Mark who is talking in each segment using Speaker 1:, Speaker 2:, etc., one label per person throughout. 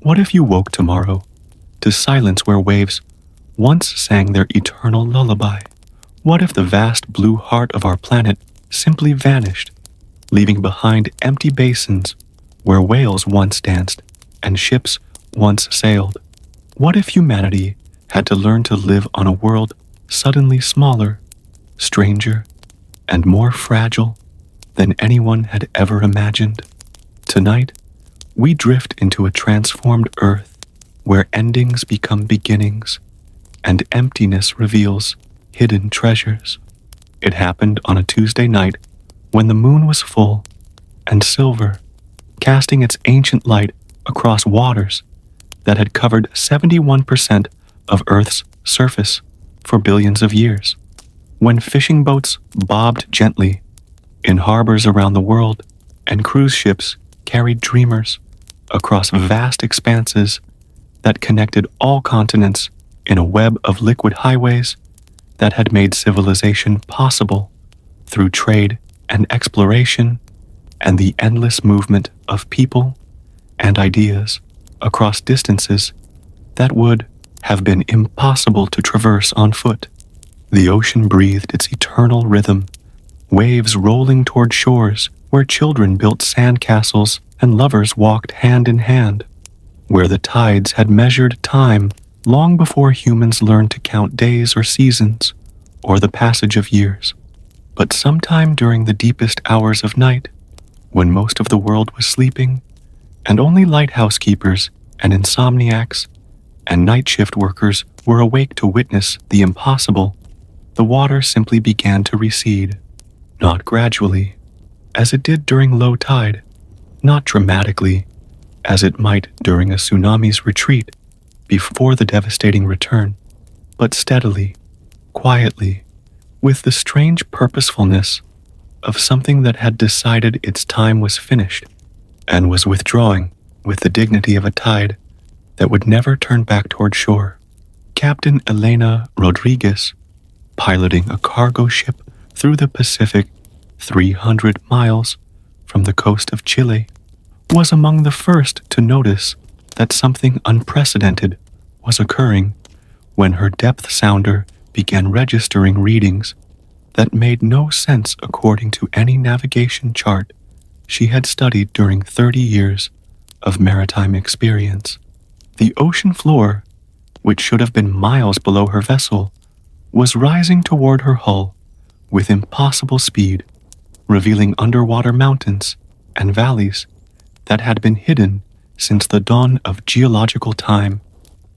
Speaker 1: What if you woke tomorrow to silence where waves once sang their eternal lullaby? What if the vast blue heart of our planet simply vanished, leaving behind empty basins where whales once danced and ships once sailed? What if humanity had to learn to live on a world suddenly smaller, stranger, and more fragile than anyone had ever imagined? Tonight, we drift into a transformed Earth where endings become beginnings and emptiness reveals hidden treasures. It happened on a Tuesday night when the moon was full and silver, casting its ancient light across waters that had covered 71% of Earth's surface for billions of years. When fishing boats bobbed gently in harbors around the world and cruise ships carried dreamers across vast expanses that connected all continents in a web of liquid highways that had made civilization possible through trade and exploration and the endless movement of people and ideas across distances that would have been impossible to traverse on foot. The ocean breathed its eternal rhythm, waves rolling toward shores where children built sandcastles and lovers walked hand in hand, where the tides had measured time long before humans learned to count days or seasons or the passage of years. But sometime during the deepest hours of night, when most of the world was sleeping, and only lighthouse keepers and insomniacs and night shift workers were awake to witness the impossible, the water simply began to recede, not gradually, as it did during low tide, not dramatically, as it might during a tsunami's retreat before the devastating return, but steadily, quietly, with the strange purposefulness of something that had decided its time was finished and was withdrawing with the dignity of a tide that would never turn back toward shore. Captain Elena Rodriguez, piloting a cargo ship through the Pacific 300 miles from the coast of Chile, was among the first to notice that something unprecedented was occurring when her depth sounder began registering readings that made no sense according to any navigation chart she had studied during 30 years of maritime experience. The ocean floor, which should have been miles below her vessel, was rising toward her hull with impossible speed, revealing underwater mountains and valleys that had been hidden since the dawn of geological time.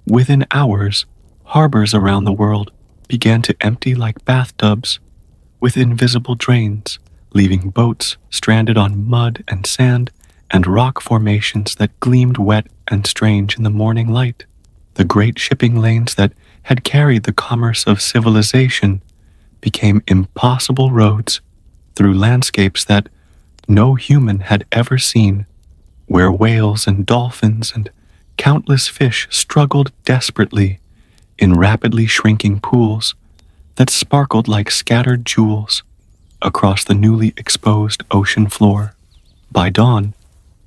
Speaker 1: Within hours, harbors around the world began to empty like bathtubs, with invisible drains, leaving boats stranded on mud and sand and rock formations that gleamed wet and strange in the morning light. The great shipping lanes that had carried the commerce of civilization became impossible roads through landscapes that no human had ever seen, where whales and dolphins and countless fish struggled desperately in rapidly shrinking pools that sparkled like scattered jewels across the newly exposed ocean floor. By dawn,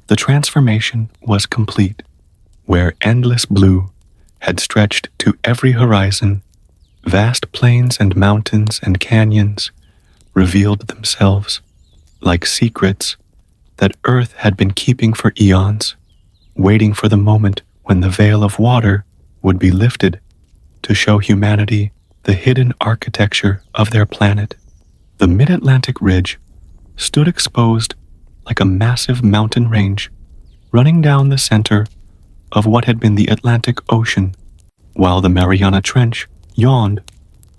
Speaker 1: the transformation was complete, where endless blue had stretched to every horizon. Vast plains and mountains and canyons revealed themselves like secrets that Earth had been keeping for eons, waiting for the moment when the veil of water would be lifted to show humanity the hidden architecture of their planet. The mid-Atlantic ridge stood exposed like a massive mountain range running down the center of what had been the Atlantic Ocean, while the Mariana Trench yawned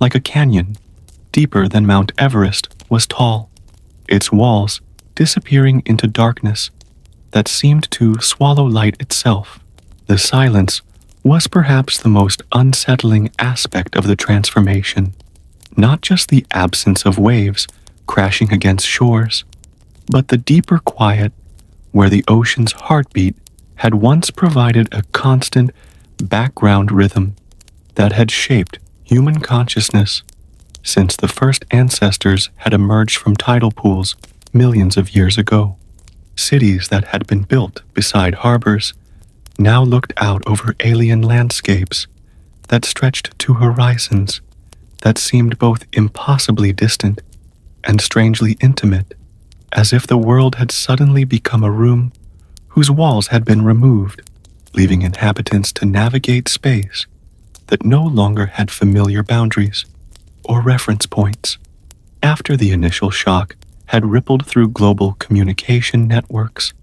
Speaker 1: like a canyon deeper than Mount Everest was tall, its walls disappearing into darkness that seemed to swallow light itself. The silence was perhaps the most unsettling aspect of the transformation, not just the absence of waves crashing against shores, but the deeper quiet where the ocean's heartbeat had once provided a constant background rhythm that had shaped human consciousness since the first ancestors had emerged from tidal pools millions of years ago. Cities that had been built beside harbors now looked out over alien landscapes that stretched to horizons that seemed both impossibly distant and strangely intimate, as if the world had suddenly become a room whose walls had been removed, leaving inhabitants to navigate space that no longer had familiar boundaries or reference points. After the initial shock had rippled through global communication networks,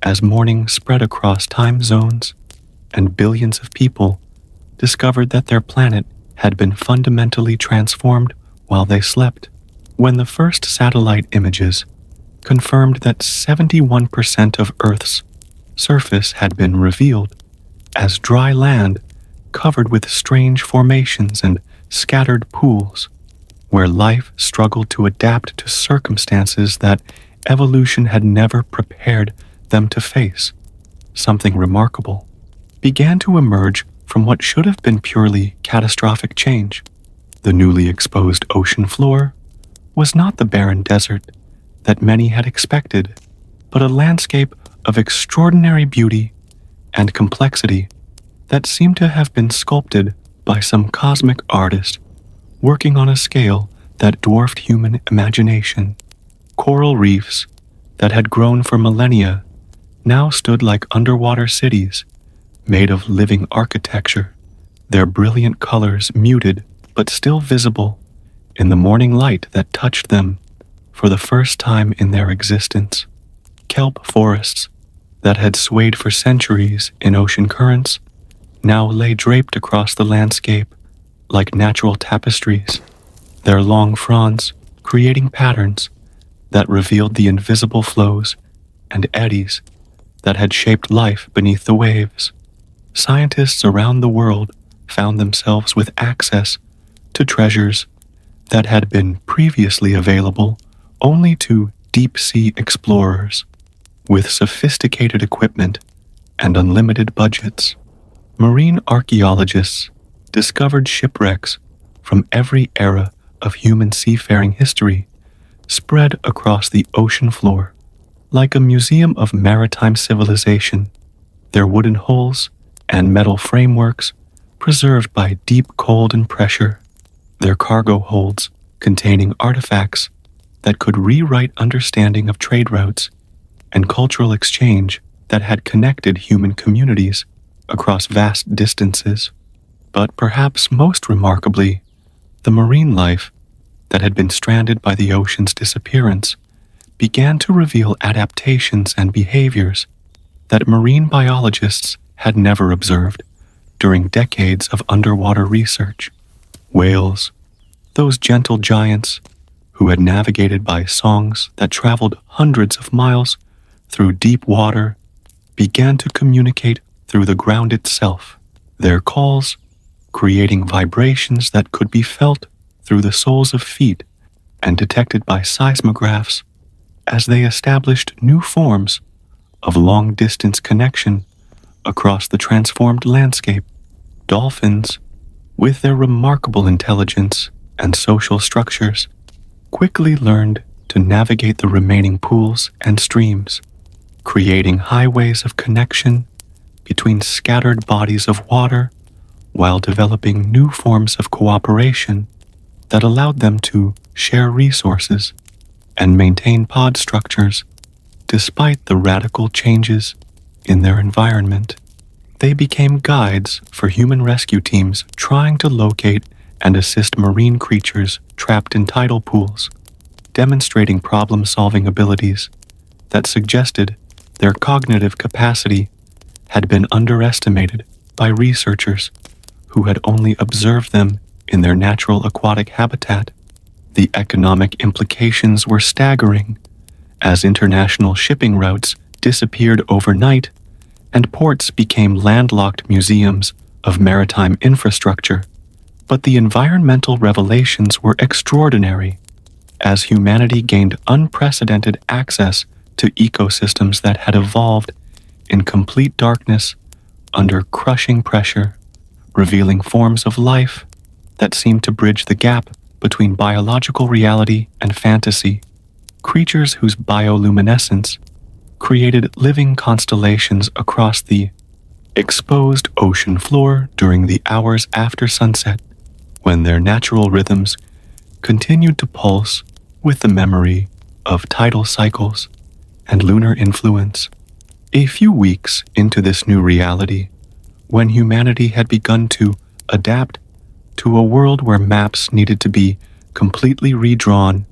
Speaker 1: as morning spread across time zones, and billions of people discovered that their planet had been fundamentally transformed while they slept. When the first satellite images confirmed that 71% of Earth's surface had been revealed as dry land covered with strange formations and scattered pools, where life struggled to adapt to circumstances that evolution had never prepared them to face, something remarkable began to emerge from what should have been purely catastrophic change. The newly exposed ocean floor was not the barren desert that many had expected, but a landscape of extraordinary beauty and complexity that seemed to have been sculpted by some cosmic artist working on a scale that dwarfed human imagination. Coral reefs that had grown for millennia now stood like underwater cities made of living architecture, their brilliant colors muted but still visible in the morning light that touched them for the first time in their existence. Kelp forests that had swayed for centuries in ocean currents now lay draped across the landscape like natural tapestries, their long fronds creating patterns that revealed the invisible flows and eddies that had shaped life beneath the waves. Scientists around the world found themselves with access to treasures that had been previously available only to deep-sea explorers with sophisticated equipment and unlimited budgets. Marine archaeologists discovered shipwrecks from every era of human seafaring history spread across the ocean floor, like a museum of maritime civilization, their wooden hulls and metal frameworks preserved by deep cold and pressure, their cargo holds containing artifacts that could rewrite understanding of trade routes and cultural exchange that had connected human communities across vast distances. But perhaps most remarkably, the marine life that had been stranded by the ocean's disappearance began to reveal adaptations and behaviors that marine biologists had never observed during decades of underwater research. Whales, those gentle giants who had navigated by songs that traveled hundreds of miles through deep water, began to communicate through the ground itself, their calls creating vibrations that could be felt through the soles of feet and detected by seismographs as they established new forms of long-distance connection across the transformed landscape. Dolphins, with their remarkable intelligence and social structures, quickly learned to navigate the remaining pools and streams, creating highways of connection between scattered bodies of water while developing new forms of cooperation that allowed them to share resources and maintain pod structures despite the radical changes in their environment. They became guides for human rescue teams trying to locate and assist marine creatures trapped in tidal pools, demonstrating problem-solving abilities that suggested their cognitive capacity had been underestimated by researchers who had only observed them in their natural aquatic habitat. The economic implications were staggering, as international shipping routes disappeared overnight and ports became landlocked museums of maritime infrastructure. But the environmental revelations were extraordinary, as humanity gained unprecedented access to ecosystems that had evolved in complete darkness under crushing pressure, revealing forms of life that seemed to bridge the gap between biological reality and fantasy, creatures whose bioluminescence created living constellations across the exposed ocean floor during the hours after sunset, when their natural rhythms continued to pulse with the memory of tidal cycles and lunar influence. A few weeks into this new reality, when humanity had begun to adapt to a world where maps needed to be completely redrawn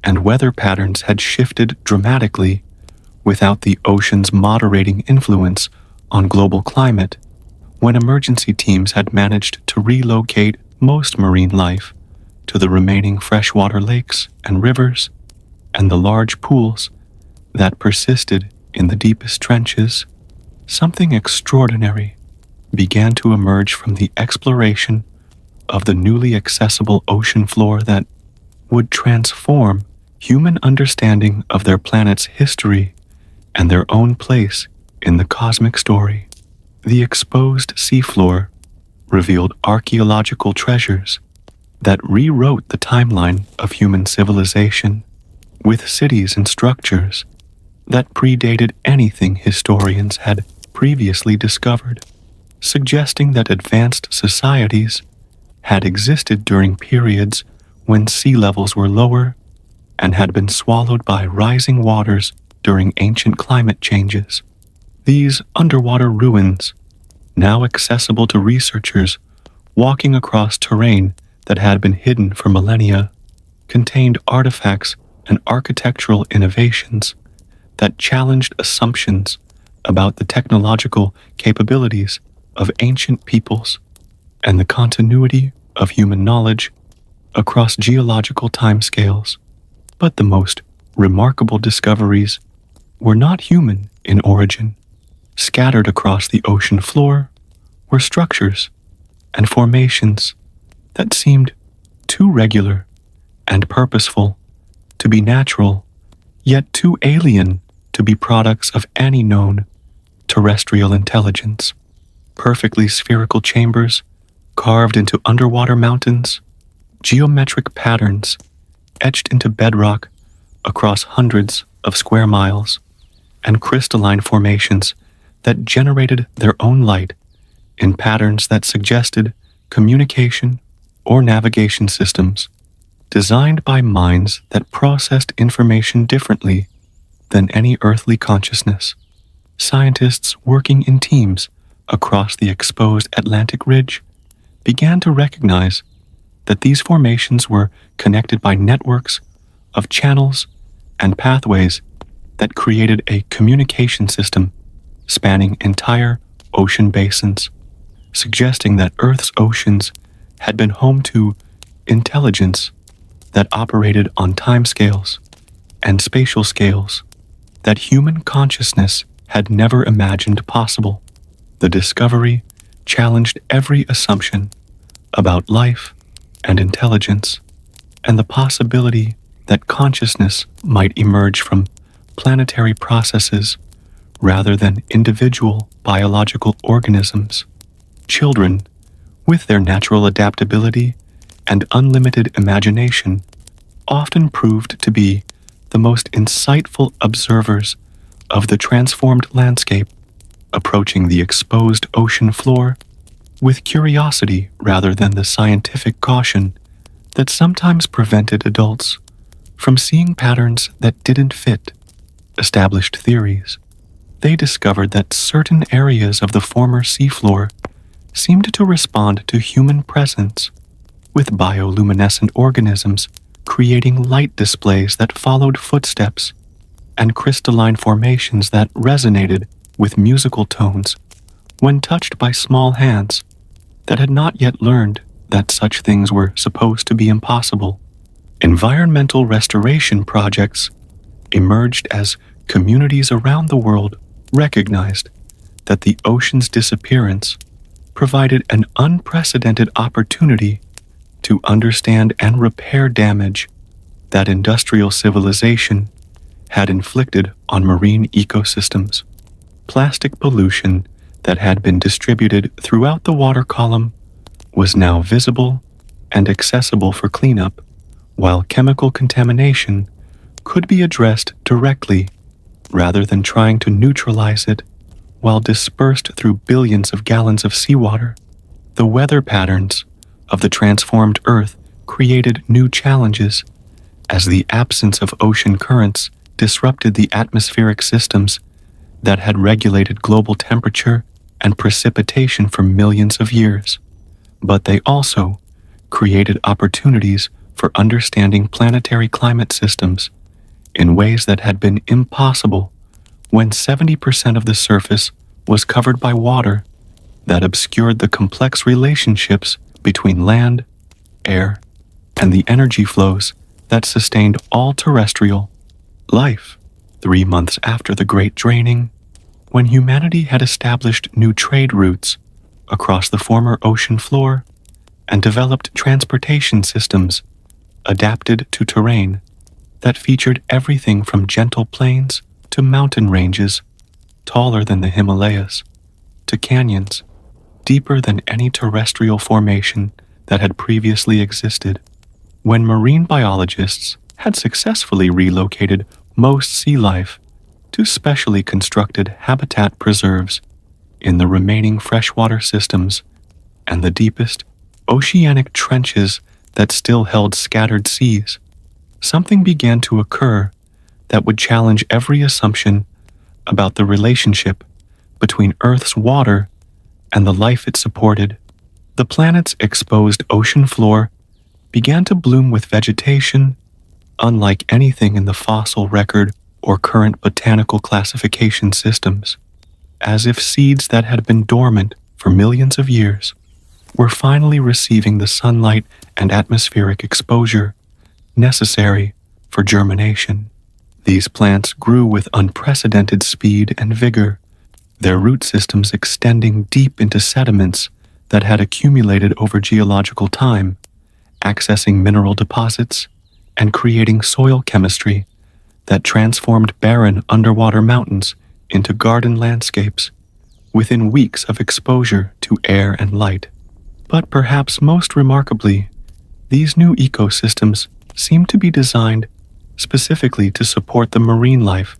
Speaker 1: and weather patterns had shifted dramatically without the ocean's moderating influence on global climate, when emergency teams had managed to relocate most marine life to the remaining freshwater lakes and rivers and the large pools that persisted in the deepest trenches, something extraordinary began to emerge from the exploration of the newly accessible ocean floor that would transform human understanding of their planet's history and their own place in the cosmic story. The exposed seafloor revealed archaeological treasures that rewrote the timeline of human civilization, with cities and structures that predated anything historians had previously discovered, suggesting that advanced societies had existed during periods when sea levels were lower and had been swallowed by rising waters during ancient climate changes. These underwater ruins, now accessible to researchers walking across terrain that had been hidden for millennia, contained artifacts and architectural innovations that challenged assumptions about the technological capabilities of ancient peoples and the continuity of human knowledge across geological timescales. But the most remarkable discoveries were not human in origin. Scattered across the ocean floor were structures and formations that seemed too regular and purposeful to be natural, yet too alien to be products of any known terrestrial intelligence. Perfectly spherical chambers carved into underwater mountains, geometric patterns etched into bedrock across hundreds of square miles, and crystalline formations that generated their own light in patterns that suggested communication or navigation systems designed by minds that processed information differently than any earthly consciousness. Scientists working in teams across the exposed Atlantic ridge began to recognize that these formations were connected by networks of channels and pathways that created a communication system spanning entire ocean basins, suggesting that Earth's oceans had been home to intelligence that operated on timescales and spatial scales that human consciousness had never imagined possible. The discovery challenged every assumption about life and intelligence, and the possibility that consciousness might emerge from planetary processes rather than individual biological organisms. Children, with their natural adaptability and unlimited imagination, often proved to be the most insightful observers of the transformed landscape, approaching the exposed ocean floor with curiosity rather than the scientific caution that sometimes prevented adults from seeing patterns that didn't fit established theories. They discovered that certain areas of the former seafloor seemed to respond to human presence, with bioluminescent organisms creating light displays that followed footsteps, and crystalline formations that resonated with musical tones when touched by small hands that had not yet learned that such things were supposed to be impossible. Environmental restoration projects emerged as communities around the world recognized that the ocean's disappearance provided an unprecedented opportunity to understand and repair damage that industrial civilization had inflicted on marine ecosystems. Plastic pollution that had been distributed throughout the water column was now visible and accessible for cleanup, while chemical contamination could be addressed directly rather than trying to neutralize it while dispersed through billions of gallons of seawater. The weather patterns of the transformed Earth created new challenges, as the absence of ocean currents disrupted the atmospheric systems that had regulated global temperature and precipitation for millions of years. But they also created opportunities for understanding planetary climate systems in ways that had been impossible when 70% of the surface was covered by water that obscured the complex relationships between land, air, and the energy flows that sustained all terrestrial life. 3 months after the Great Draining, when humanity had established new trade routes across the former ocean floor and developed transportation systems adapted to terrain that featured everything from gentle plains to mountain ranges taller than the Himalayas, to canyons deeper than any terrestrial formation that had previously existed. When marine biologists had successfully relocated most sea life to specially constructed habitat preserves in the remaining freshwater systems and the deepest oceanic trenches that still held scattered seas, something began to occur that would challenge every assumption about the relationship between Earth's water and the life it supported. The planet's exposed ocean floor began to bloom with vegetation unlike anything in the fossil record or current botanical classification systems, as if seeds that had been dormant for millions of years were finally receiving the sunlight and atmospheric exposure necessary for germination. These plants grew with unprecedented speed and vigor, their root systems extending deep into sediments that had accumulated over geological time, accessing mineral deposits and creating soil chemistry that transformed barren underwater mountains into garden landscapes within weeks of exposure to air and light. But perhaps most remarkably, these new ecosystems seemed to be designed specifically to support the marine life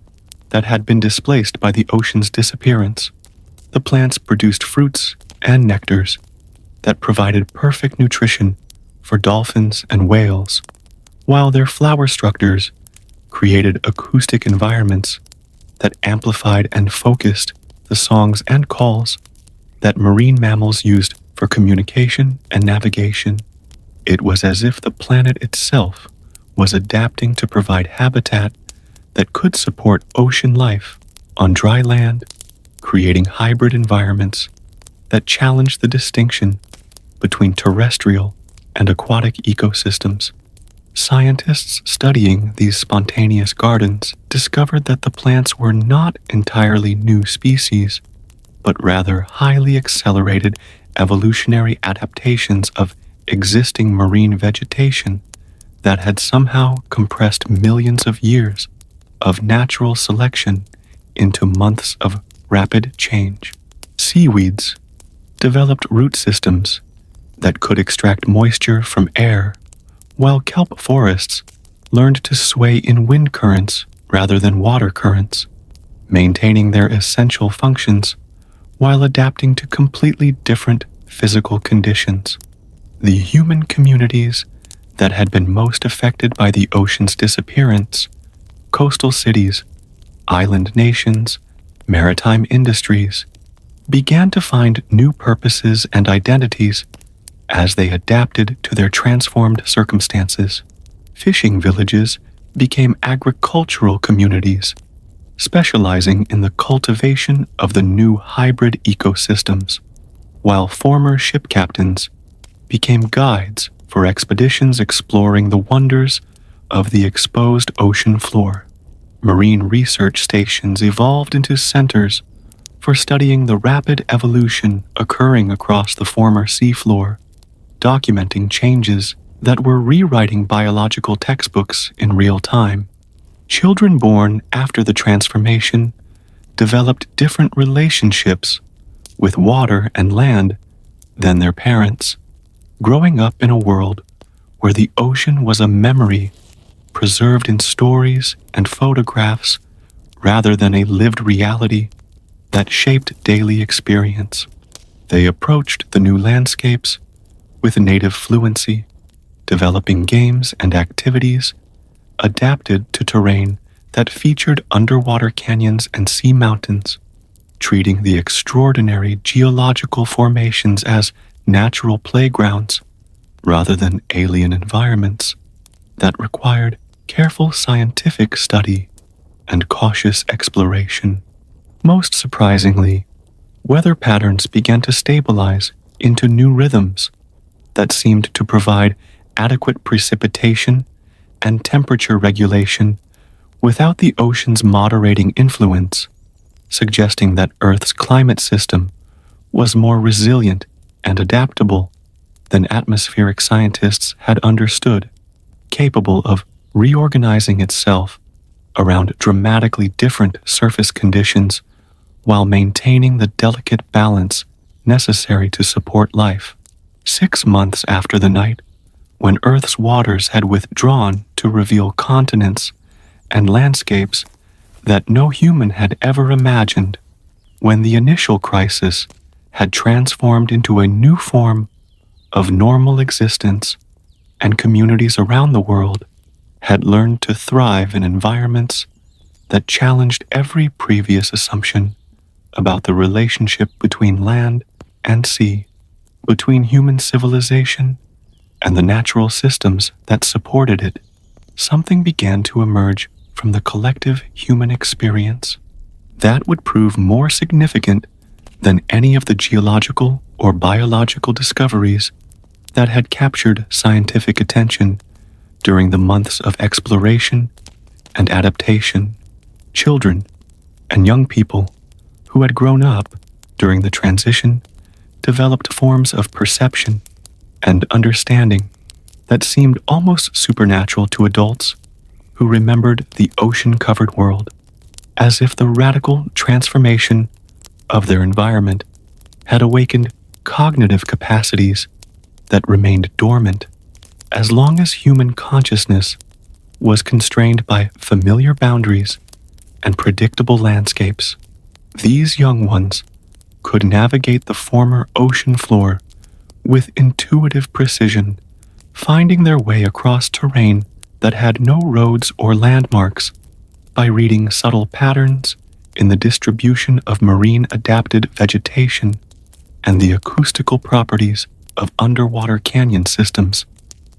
Speaker 1: that had been displaced by the ocean's disappearance. The plants produced fruits and nectars that provided perfect nutrition for dolphins and whales, while their flower structures created acoustic environments that amplified and focused the songs and calls that marine mammals used for communication and navigation. It was as if the planet itself was adapting to provide habitat that could support ocean life on dry land, creating hybrid environments that challenged the distinction between terrestrial and aquatic ecosystems. Scientists studying these spontaneous gardens discovered that the plants were not entirely new species, but rather highly accelerated evolutionary adaptations of existing marine vegetation that had somehow compressed millions of years of natural selection into months of rapid change. Seaweeds developed root systems that could extract moisture from air, while kelp forests learned to sway in wind currents rather than water currents, maintaining their essential functions while adapting to completely different physical conditions. The human communities that had been most affected by the ocean's disappearance, coastal cities, island nations, maritime industries, began to find new purposes and identities as they adapted to their transformed circumstances. Fishing villages became agricultural communities, specializing in the cultivation of the new hybrid ecosystems, while former ship captains became guides for expeditions exploring the wonders of the exposed ocean floor. Marine research stations evolved into centers for studying the rapid evolution occurring across the former seafloor, documenting changes that were rewriting biological textbooks in real time. Children born after the transformation developed different relationships with water and land than their parents, growing up in a world where the ocean was a memory preserved in stories and photographs rather than a lived reality that shaped daily experience. They approached the new landscapes with native fluency, developing games and activities adapted to terrain that featured underwater canyons and sea mountains, treating the extraordinary geological formations as natural playgrounds rather than alien environments that required careful scientific study and cautious exploration. Most surprisingly, weather patterns began to stabilize into new rhythms that seemed to provide adequate precipitation and temperature regulation without the ocean's moderating influence, suggesting that Earth's climate system was more resilient and adaptable than atmospheric scientists had understood, capable of reorganizing itself around dramatically different surface conditions while maintaining the delicate balance necessary to support life. 6 months after the night, when Earth's waters had withdrawn to reveal continents and landscapes that no human had ever imagined, when the initial crisis had transformed into a new form of normal existence, and communities around the world had learned to thrive in environments that challenged every previous assumption about the relationship between land and sea, between human civilization and the natural systems that supported it. Something began to emerge from the collective human experience that would prove more significant than any of the geological or biological discoveries that had captured scientific attention during the months of exploration and adaptation. Children and young people who had grown up during the transition developed forms of perception and understanding that seemed almost supernatural to adults who remembered the ocean-covered world, as if the radical transformation of their environment had awakened cognitive capacities that remained dormant as long as human consciousness was constrained by familiar boundaries and predictable landscapes. These young ones could navigate the former ocean floor with intuitive precision, finding their way across terrain that had no roads or landmarks by reading subtle patterns in the distribution of marine-adapted vegetation and the acoustical properties of underwater canyon systems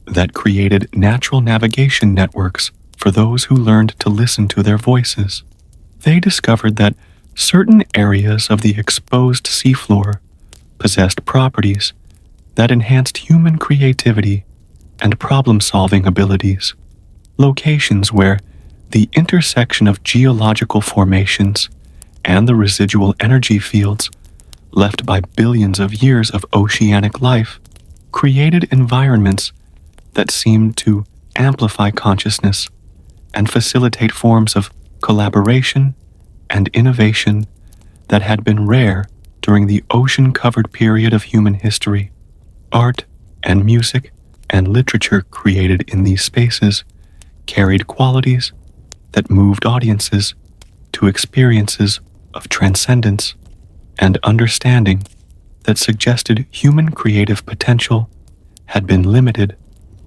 Speaker 1: that created natural navigation networks for those who learned to listen to their voices. They discovered that certain areas of the exposed seafloor possessed properties that enhanced human creativity and problem-solving abilities, locations where the intersection of geological formations and the residual energy fields left by billions of years of oceanic life created environments that seemed to amplify consciousness and facilitate forms of collaboration and innovation that had been rare during the ocean-covered period of human history. Art and music and literature created in these spaces carried qualities that moved audiences to experiences of transcendence and understanding that suggested human creative potential had been limited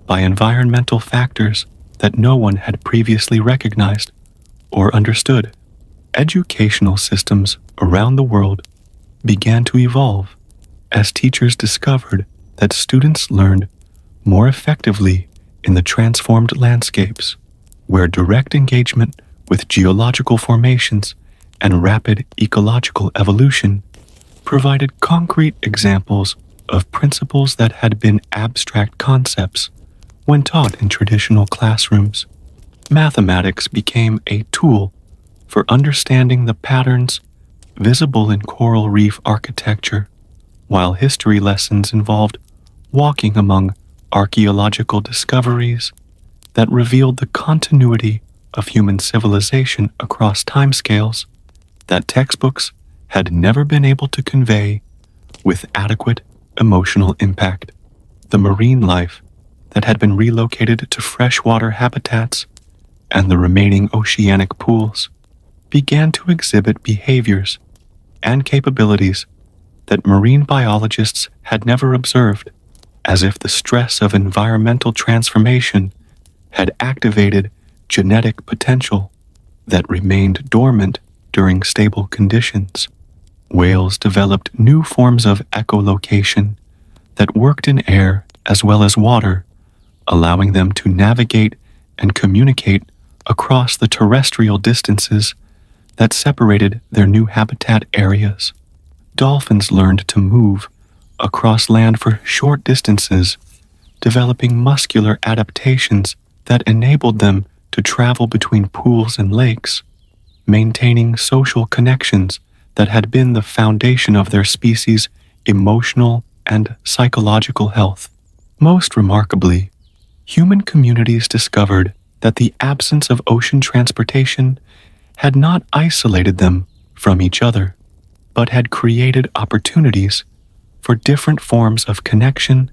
Speaker 1: by environmental factors that no one had previously recognized or understood. Educational systems around the world began to evolve as teachers discovered that students learned more effectively in the transformed landscapes, where direct engagement with geological formations and rapid ecological evolution provided concrete examples of principles that had been abstract concepts when taught in traditional classrooms. Mathematics became a tool for understanding the patterns visible in coral reef architecture, while history lessons involved walking among archaeological discoveries that revealed the continuity of human civilization across timescales that textbooks had never been able to convey with adequate emotional impact. The marine life that had been relocated to freshwater habitats and the remaining oceanic pools began to exhibit behaviors and capabilities that marine biologists had never observed, as if the stress of environmental transformation had activated genetic potential that remained dormant during stable conditions. Whales developed new forms of echolocation that worked in air as well as water, allowing them to navigate and communicate across the terrestrial distances that separated their new habitat areas. Dolphins learned to move across land for short distances, developing muscular adaptations that enabled them to travel between pools and lakes, maintaining social connections that had been the foundation of their species' emotional and psychological health. Most remarkably, human communities discovered that the absence of ocean transportation had not isolated them from each other, but had created opportunities for different forms of connection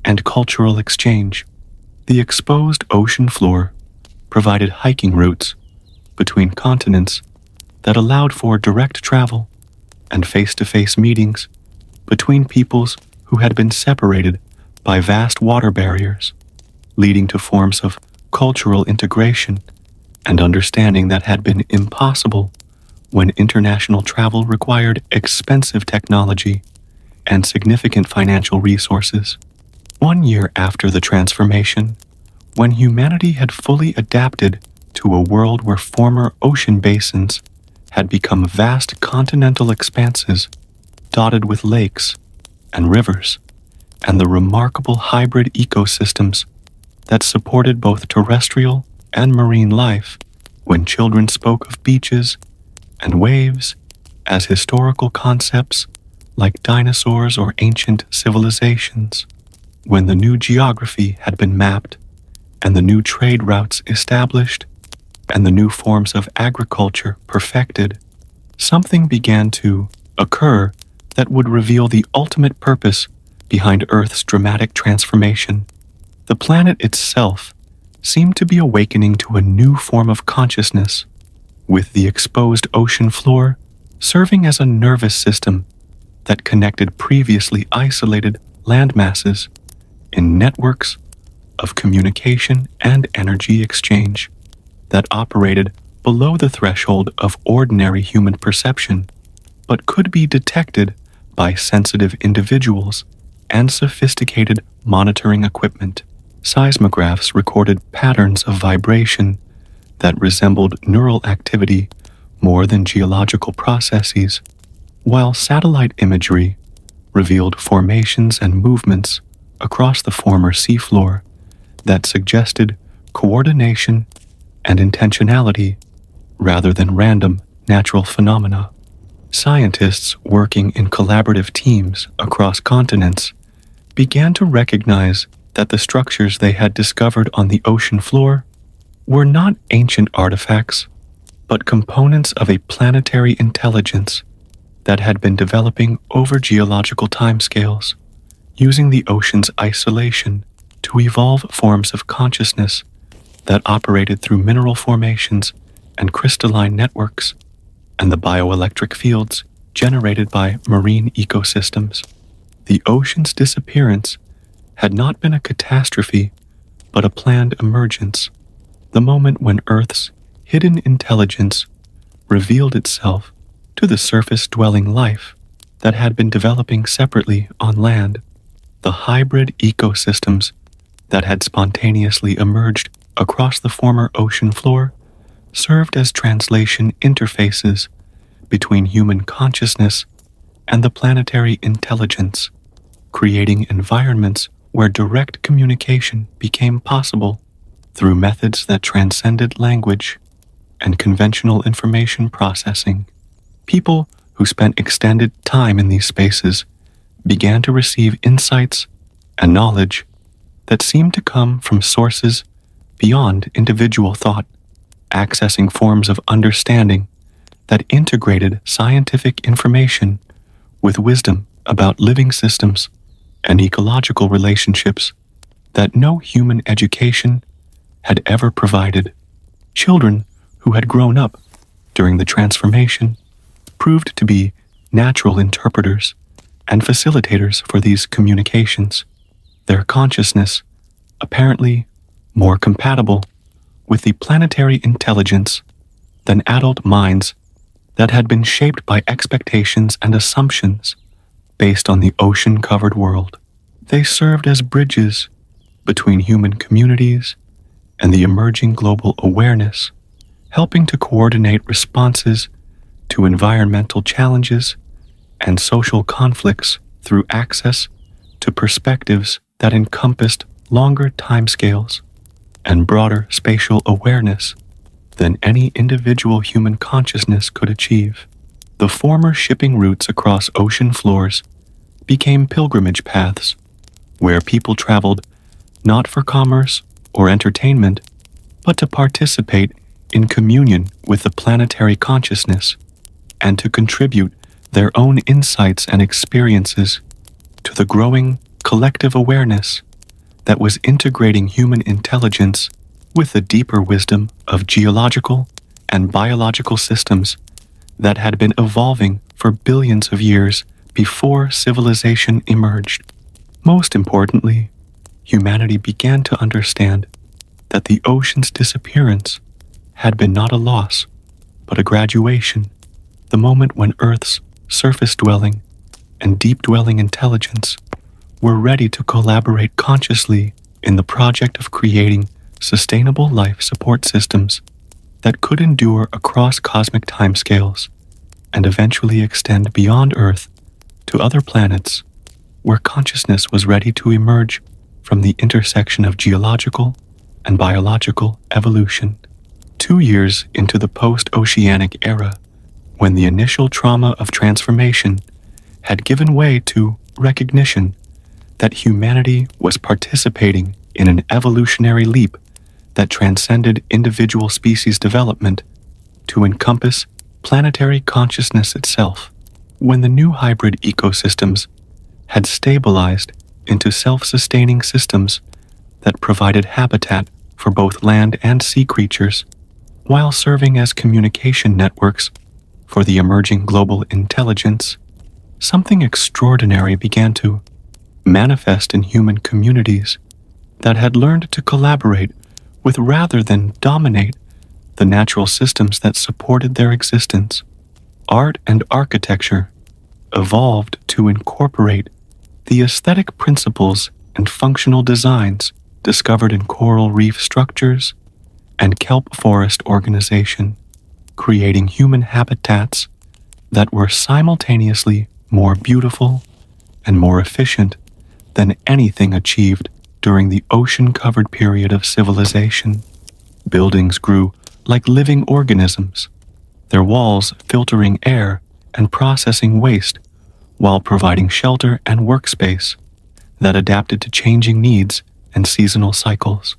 Speaker 1: and cultural exchange. The exposed ocean floor provided hiking routes between continents that allowed for direct travel and face-to-face meetings between peoples who had been separated by vast water barriers, leading to forms of cultural integration and understanding that had been impossible when international travel required expensive technology and significant financial resources. 1 year after the transformation, when humanity had fully adapted to a world where former ocean basins had become vast continental expanses dotted with lakes and rivers, and the remarkable hybrid ecosystems that supported both terrestrial and marine life, when children spoke of beaches and waves as historical concepts like dinosaurs or ancient civilizations, when the new geography had been mapped and the new trade routes established and the new forms of agriculture perfected, something began to occur that would reveal the ultimate purpose behind Earth's dramatic transformation. The planet itself seemed to be awakening to a new form of consciousness, with the exposed ocean floor serving as a nervous system that connected previously isolated land masses in networks of communication and energy exchange that operated below the threshold of ordinary human perception, but could be detected by sensitive individuals and sophisticated monitoring equipment. Seismographs recorded patterns of vibration that resembled neural activity more than geological processes, while satellite imagery revealed formations and movements across the former seafloor that suggested coordination and intentionality rather than random natural phenomena. Scientists working in collaborative teams across continents began to recognize that the structures they had discovered on the ocean floor were not ancient artifacts, but components of a planetary intelligence that had been developing over geological timescales, using the ocean's isolation to evolve forms of consciousness that operated through mineral formations and crystalline networks, and the bioelectric fields generated by marine ecosystems. The ocean's disappearance had not been a catastrophe, but a planned emergence, the moment when Earth's hidden intelligence revealed itself to the surface-dwelling life that had been developing separately on land. The hybrid ecosystems that had spontaneously emerged across the former ocean floor served as translation interfaces between human consciousness and the planetary intelligence, creating environments where direct communication became possible through methods that transcended language and conventional information processing. People who spent extended time in these spaces began to receive insights and knowledge that seemed to come from sources beyond individual thought, accessing forms of understanding that integrated scientific information with wisdom about living systems and ecological relationships that no human education had ever provided. Children who had grown up during the transformation proved to be natural interpreters and facilitators for these communications, their consciousness apparently more compatible with the planetary intelligence than adult minds that had been shaped by expectations and assumptions based on the ocean-covered world. They served as bridges between human communities and the emerging global awareness, helping to coordinate responses to environmental challenges and social conflicts through access to perspectives that encompassed longer timescales and broader spatial awareness than any individual human consciousness could achieve. The former shipping routes across ocean floors became pilgrimage paths where people traveled not for commerce or entertainment, but to participate in communion with the planetary consciousness and to contribute their own insights and experiences to the growing collective awareness that was integrating human intelligence with the deeper wisdom of geological and biological systems that had been evolving for billions of years before civilization emerged. Most importantly, humanity began to understand that the ocean's disappearance had been not a loss, but a graduation, the moment when Earth's surface-dwelling and deep-dwelling intelligence were ready to collaborate consciously in the project of creating sustainable life support systems that could endure across cosmic timescales and eventually extend beyond Earth to other planets where consciousness was ready to emerge from the intersection of geological and biological evolution. 2 years into the post-oceanic era, when the initial trauma of transformation had given way to recognition that humanity was participating in an evolutionary leap that transcended individual species development to encompass planetary consciousness itself. When the new hybrid ecosystems had stabilized into self-sustaining systems that provided habitat for both land and sea creatures, while serving as communication networks for the emerging global intelligence, something extraordinary began to manifest in human communities that had learned to collaborate with rather than dominate the natural systems that supported their existence. Art and architecture evolved to incorporate the aesthetic principles and functional designs discovered in coral reef structures and kelp forest organization, creating human habitats that were simultaneously more beautiful and more efficient than anything achieved during the ocean-covered period of civilization. Buildings grew like living organisms, their walls filtering air and processing waste while providing shelter and workspace that adapted to changing needs and seasonal cycles.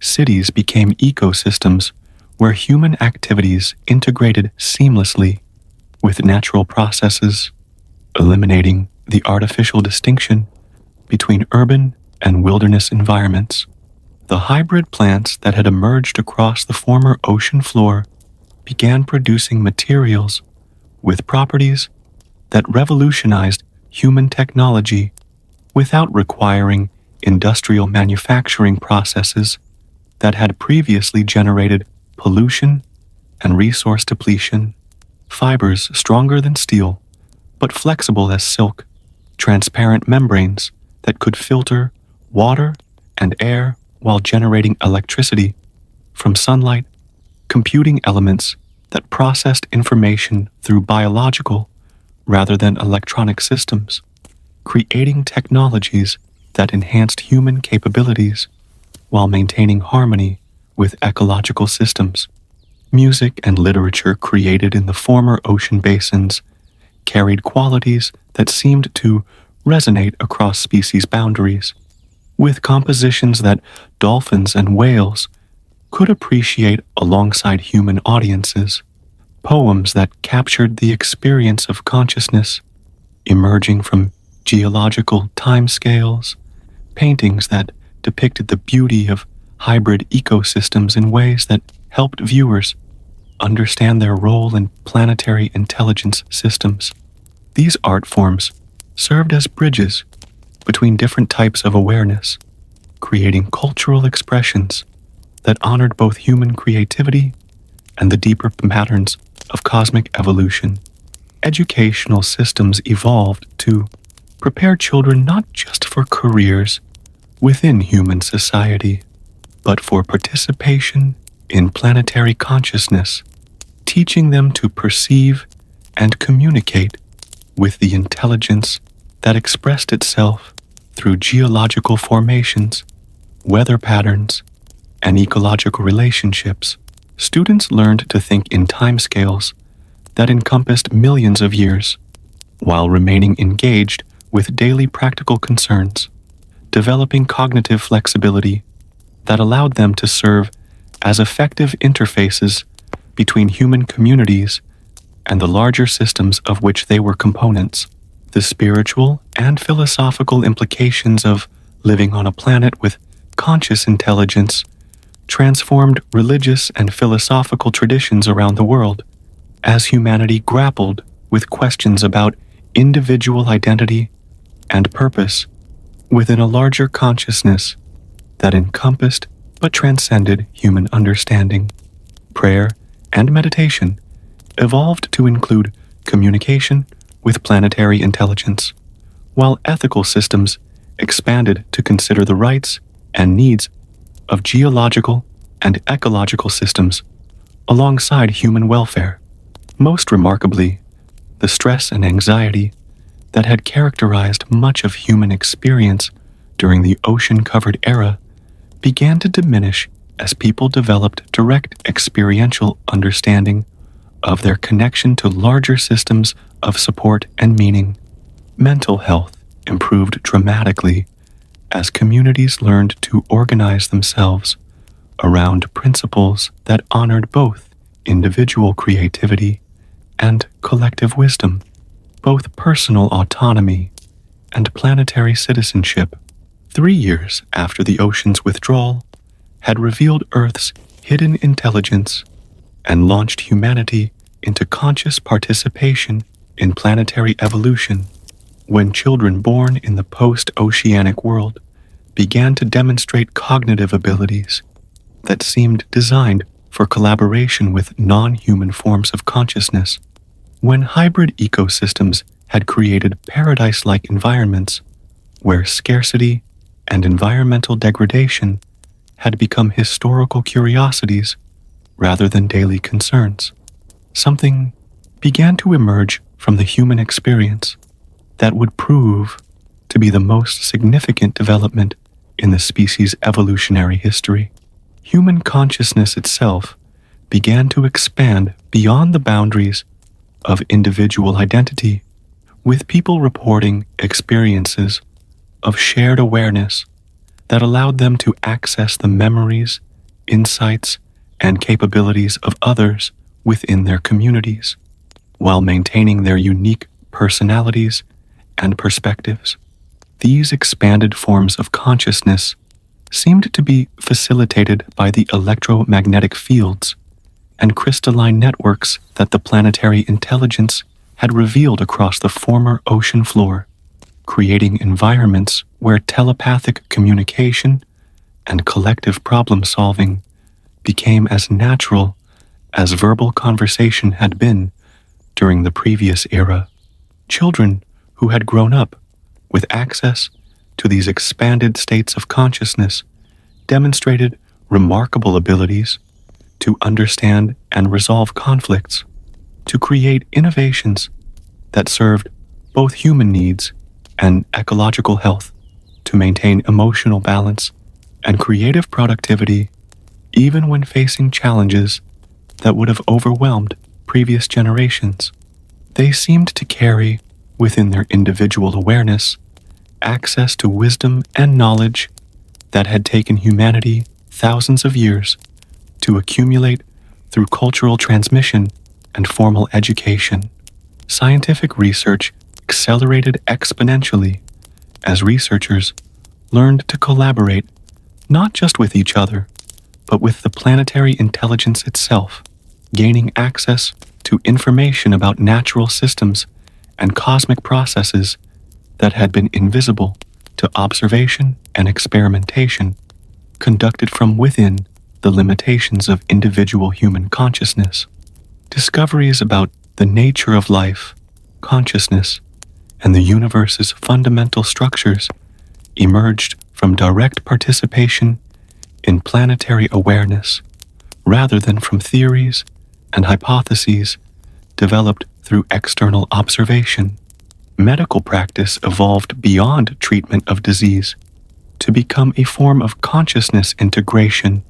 Speaker 1: Cities became ecosystems where human activities integrated seamlessly with natural processes, eliminating the artificial distinction between urban and wilderness environments. The hybrid plants that had emerged across the former ocean floor began producing materials with properties that revolutionized human technology without requiring industrial manufacturing processes that had previously generated pollution and resource depletion. Fibers stronger than steel, but flexible as silk, transparent membranes that could filter water and air while generating electricity from sunlight, computing elements that processed information through biological rather than electronic systems, creating technologies that enhanced human capabilities while maintaining harmony with ecological systems. Music and literature created in the former ocean basins carried qualities that seemed to resonate across species boundaries, with compositions that dolphins and whales could appreciate alongside human audiences, poems that captured the experience of consciousness emerging from geological timescales, paintings that depicted the beauty of hybrid ecosystems in ways that helped viewers understand their role in planetary intelligence systems. These art forms served as bridges between different types of awareness, creating cultural expressions that honored both human creativity and the deeper patterns of cosmic evolution. Educational systems evolved to prepare children not just for careers within human society, but for participation in planetary consciousness, teaching them to perceive and communicate with the intelligence that expressed itself through geological formations, weather patterns, and ecological relationships. Students learned to think in timescales that encompassed millions of years, while remaining engaged with daily practical concerns, developing cognitive flexibility that allowed them to serve as effective interfaces between human communities and the larger systems of which they were components. The spiritual and philosophical implications of living on a planet with conscious intelligence transformed religious and philosophical traditions around the world as humanity grappled with questions about individual identity and purpose within a larger consciousness that encompassed but transcended human understanding. Prayer and meditation evolved to include communication with planetary intelligence, while ethical systems expanded to consider the rights and needs of geological and ecological systems alongside human welfare. Most remarkably, the stress and anxiety that had characterized much of human experience during the ocean-covered era began to diminish as people developed direct experiential understanding of their connection to larger systems of support and meaning. Mental health improved dramatically as communities learned to organize themselves around principles that honored both individual creativity and collective wisdom, both personal autonomy and planetary citizenship. 3 years after the ocean's withdrawal had revealed Earth's hidden intelligence and launched humanity into conscious participation in planetary evolution, when children born in the post-oceanic world began to demonstrate cognitive abilities that seemed designed for collaboration with non-human forms of consciousness, when hybrid ecosystems had created paradise-like environments where scarcity and environmental degradation had become historical curiosities rather than daily concerns, something began to emerge from the human experience that would prove to be the most significant development in the species' evolutionary history. Human consciousness itself began to expand beyond the boundaries of individual identity, with people reporting experiences of shared awareness that allowed them to access the memories, insights, and capabilities of others within their communities, while maintaining their unique personalities and perspectives. These expanded forms of consciousness seemed to be facilitated by the electromagnetic fields and crystalline networks that the planetary intelligence had revealed across the former ocean floor, creating environments where telepathic communication and collective problem-solving became as natural as verbal conversation had been during the previous era. Children who had grown up with access to these expanded states of consciousness demonstrated remarkable abilities to understand and resolve conflicts, to create innovations that served both human needs and ecological health, to maintain emotional balance and creative productivity even when facing challenges that would have overwhelmed previous generations. They seemed to carry within their individual awareness access to wisdom and knowledge that had taken humanity thousands of years to accumulate through cultural transmission and formal education. Scientific research accelerated exponentially as researchers learned to collaborate not just with each other, but with the planetary intelligence itself, gaining access to information about natural systems and cosmic processes that had been invisible to observation and experimentation, conducted from within the limitations of individual human consciousness. Discoveries about the nature of life, consciousness, and the universe's fundamental structures emerged from direct participation in planetary awareness, rather than from theories and hypotheses developed through external observation. Medical practice evolved beyond treatment of disease to become a form of consciousness integration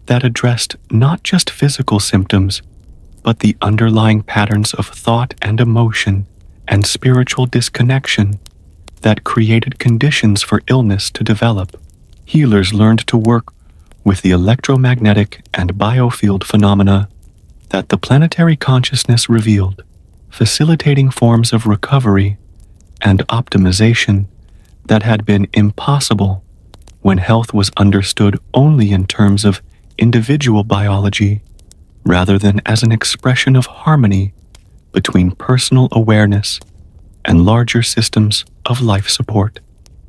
Speaker 1: that addressed not just physical symptoms, but the underlying patterns of thought and emotion and spiritual disconnection that created conditions for illness to develop. Healers learned to work with the electromagnetic and biofield phenomena that the planetary consciousness revealed, facilitating forms of recovery and optimization that had been impossible when health was understood only in terms of individual biology, rather than as an expression of harmony between personal awareness and larger systems of life support.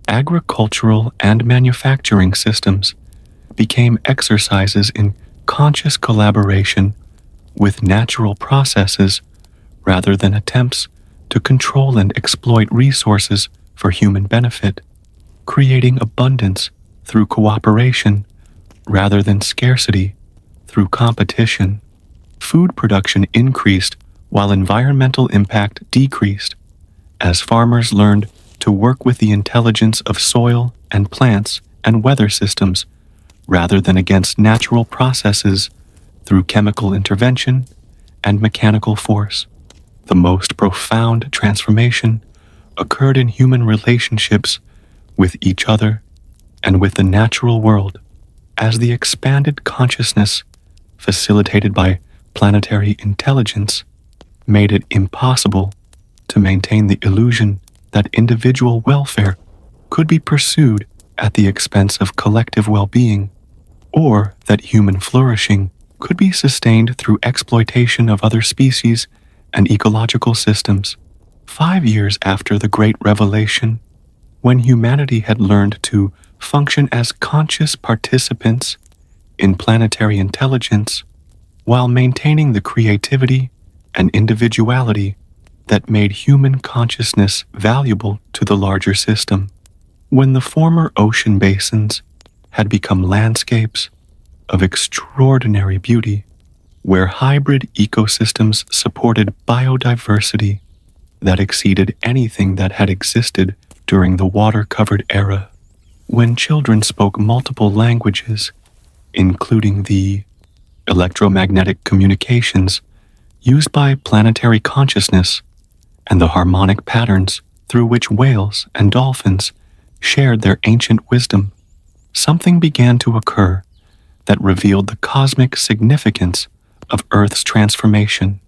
Speaker 1: Agricultural and manufacturing systems became exercises in conscious collaboration with natural processes rather than attempts to control and exploit resources for human benefit, creating abundance through cooperation rather than scarcity through competition. Food production increased while environmental impact decreased, as farmers learned to work with the intelligence of soil and plants and weather systems rather than against natural processes through chemical intervention and mechanical force. The most profound transformation occurred in human relationships with each other and with the natural world, as the expanded consciousness facilitated by planetary intelligence made it impossible to maintain the illusion that individual welfare could be pursued at the expense of collective well-being, or that human flourishing could be sustained through exploitation of other species and ecological systems. 5 years after the Great Revelation, when humanity had learned to function as conscious participants in planetary intelligence while maintaining the creativity and individuality that made human consciousness valuable to the larger system, when the former ocean basins had become landscapes of extraordinary beauty, where hybrid ecosystems supported biodiversity that exceeded anything that had existed during the water-covered era, when children spoke multiple languages, including the electromagnetic communications used by planetary consciousness and the harmonic patterns through which whales and dolphins shared their ancient wisdom, something began to occur that revealed the cosmic significance of Earth's transformation.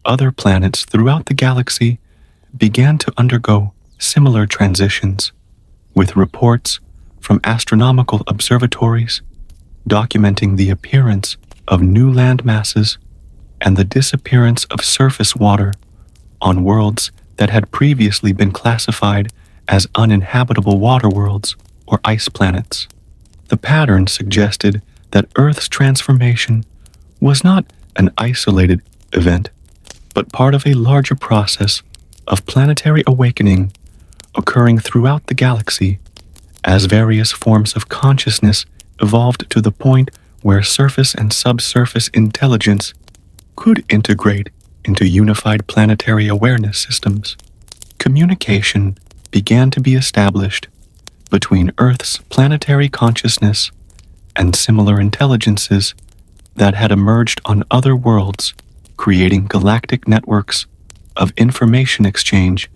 Speaker 1: Other planets throughout the galaxy began to undergo similar transitions, with reports from astronomical observatories documenting the appearance of new land masses and the disappearance of surface water on worlds that had previously been classified as uninhabitable water worlds or ice planets. The pattern suggested that Earth's transformation was not an isolated event, but part of a larger process of planetary awakening occurring throughout the galaxy as various forms of consciousness evolved to the point where surface and subsurface intelligence could integrate into unified planetary awareness systems. Communication began to be established between Earth's planetary consciousness and similar intelligences that had emerged on other worlds, creating galactic networks of information exchange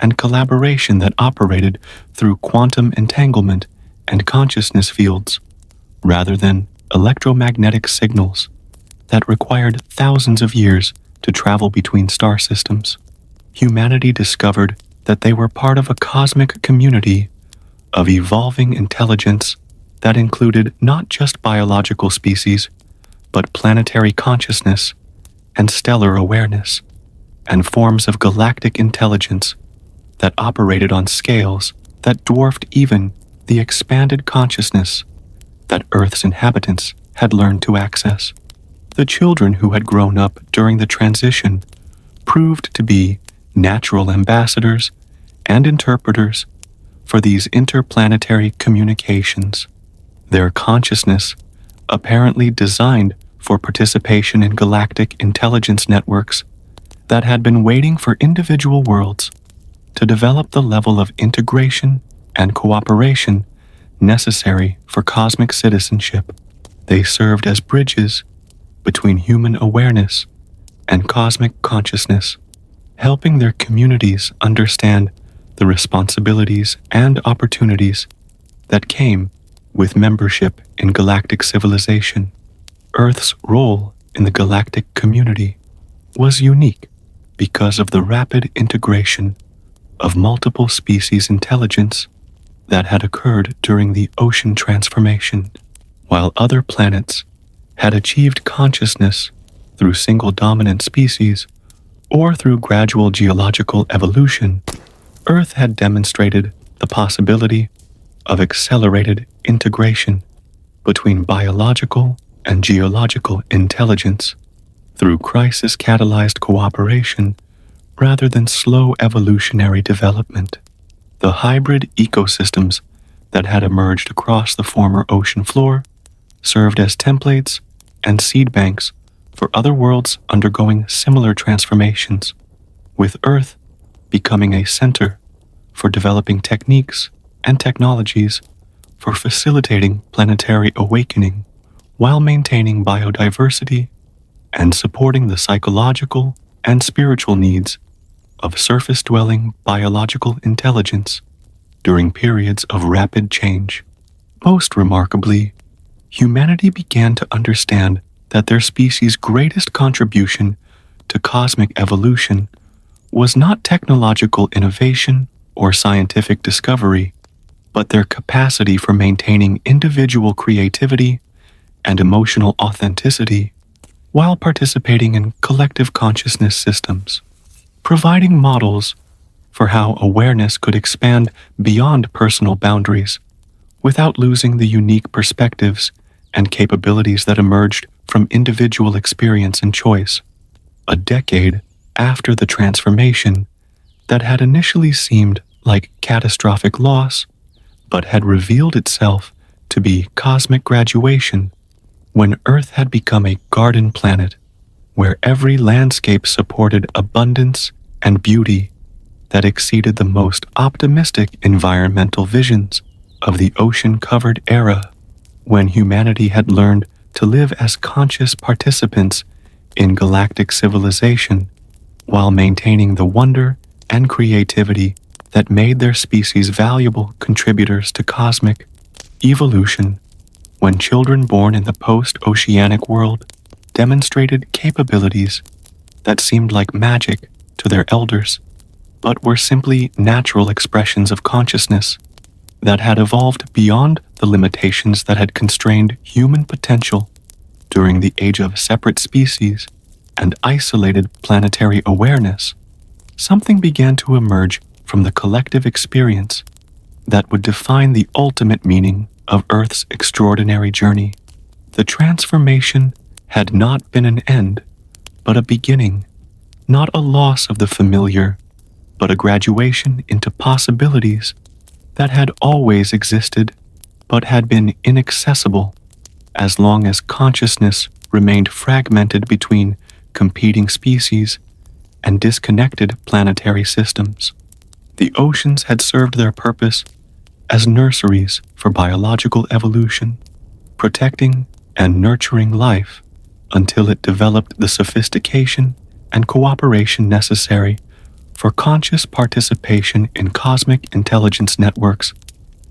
Speaker 1: and collaboration that operated through quantum entanglement and consciousness fields, rather than electromagnetic signals that required thousands of years to travel between star systems. Humanity discovered that they were part of a cosmic community of evolving intelligence that included not just biological species, but planetary consciousness and stellar awareness. and forms of galactic intelligence that operated on scales that dwarfed even the expanded consciousness that Earth's inhabitants had learned to access. The children who had grown up during the transition proved to be natural ambassadors and interpreters for these interplanetary communications. Their consciousness, apparently designed for participation in galactic intelligence networks that had been waiting for individual worlds to develop the level of integration and cooperation necessary for cosmic citizenship. They served as bridges between human awareness and cosmic consciousness, helping their communities understand the responsibilities and opportunities that came with membership in galactic civilization. Earth's role in the galactic community was unique because of the rapid integration of multiple species intelligence that had occurred during the ocean transformation. While other planets had achieved consciousness through single dominant species or through gradual geological evolution, Earth had demonstrated the possibility of accelerated integration between biological and geological intelligence through crisis-catalyzed cooperation rather than slow evolutionary development. The hybrid ecosystems that had emerged across the former ocean floor served as templates and seed banks for other worlds undergoing similar transformations, with Earth becoming a center for developing techniques and technologies for facilitating planetary awakening while maintaining biodiversity and supporting the psychological and spiritual needs of surface-dwelling biological intelligence during periods of rapid change. Most remarkably, humanity began to understand that their species' greatest contribution to cosmic evolution was not technological innovation or scientific discovery, but their capacity for maintaining individual creativity and emotional authenticity while participating in collective consciousness systems, providing models for how awareness could expand beyond personal boundaries without losing the unique perspectives and capabilities that emerged from individual experience and choice. A decade after the transformation that had initially seemed like catastrophic loss, but had revealed itself to be cosmic graduation, when Earth had become a garden planet where every landscape supported abundance and beauty that exceeded the most optimistic environmental visions of the ocean-covered era, when humanity had learned to live as conscious participants in galactic civilization while maintaining the wonder and creativity that made their species valuable contributors to cosmic evolution, when children born in the post-oceanic world demonstrated capabilities that seemed like magic to their elders, but were simply natural expressions of consciousness that had evolved beyond the limitations that had constrained human potential during the age of separate species and isolated planetary awareness. Something began to emerge from the collective experience that would define the ultimate meaning of Earth's extraordinary journey. The transformation had not been an end, but a beginning, not a loss of the familiar, but a graduation into possibilities that had always existed but had been inaccessible as long as consciousness remained fragmented between competing species and disconnected planetary systems. The oceans had served their purpose as nurseries for biological evolution, protecting and nurturing life until it developed the sophistication and cooperation necessary for conscious participation in cosmic intelligence networks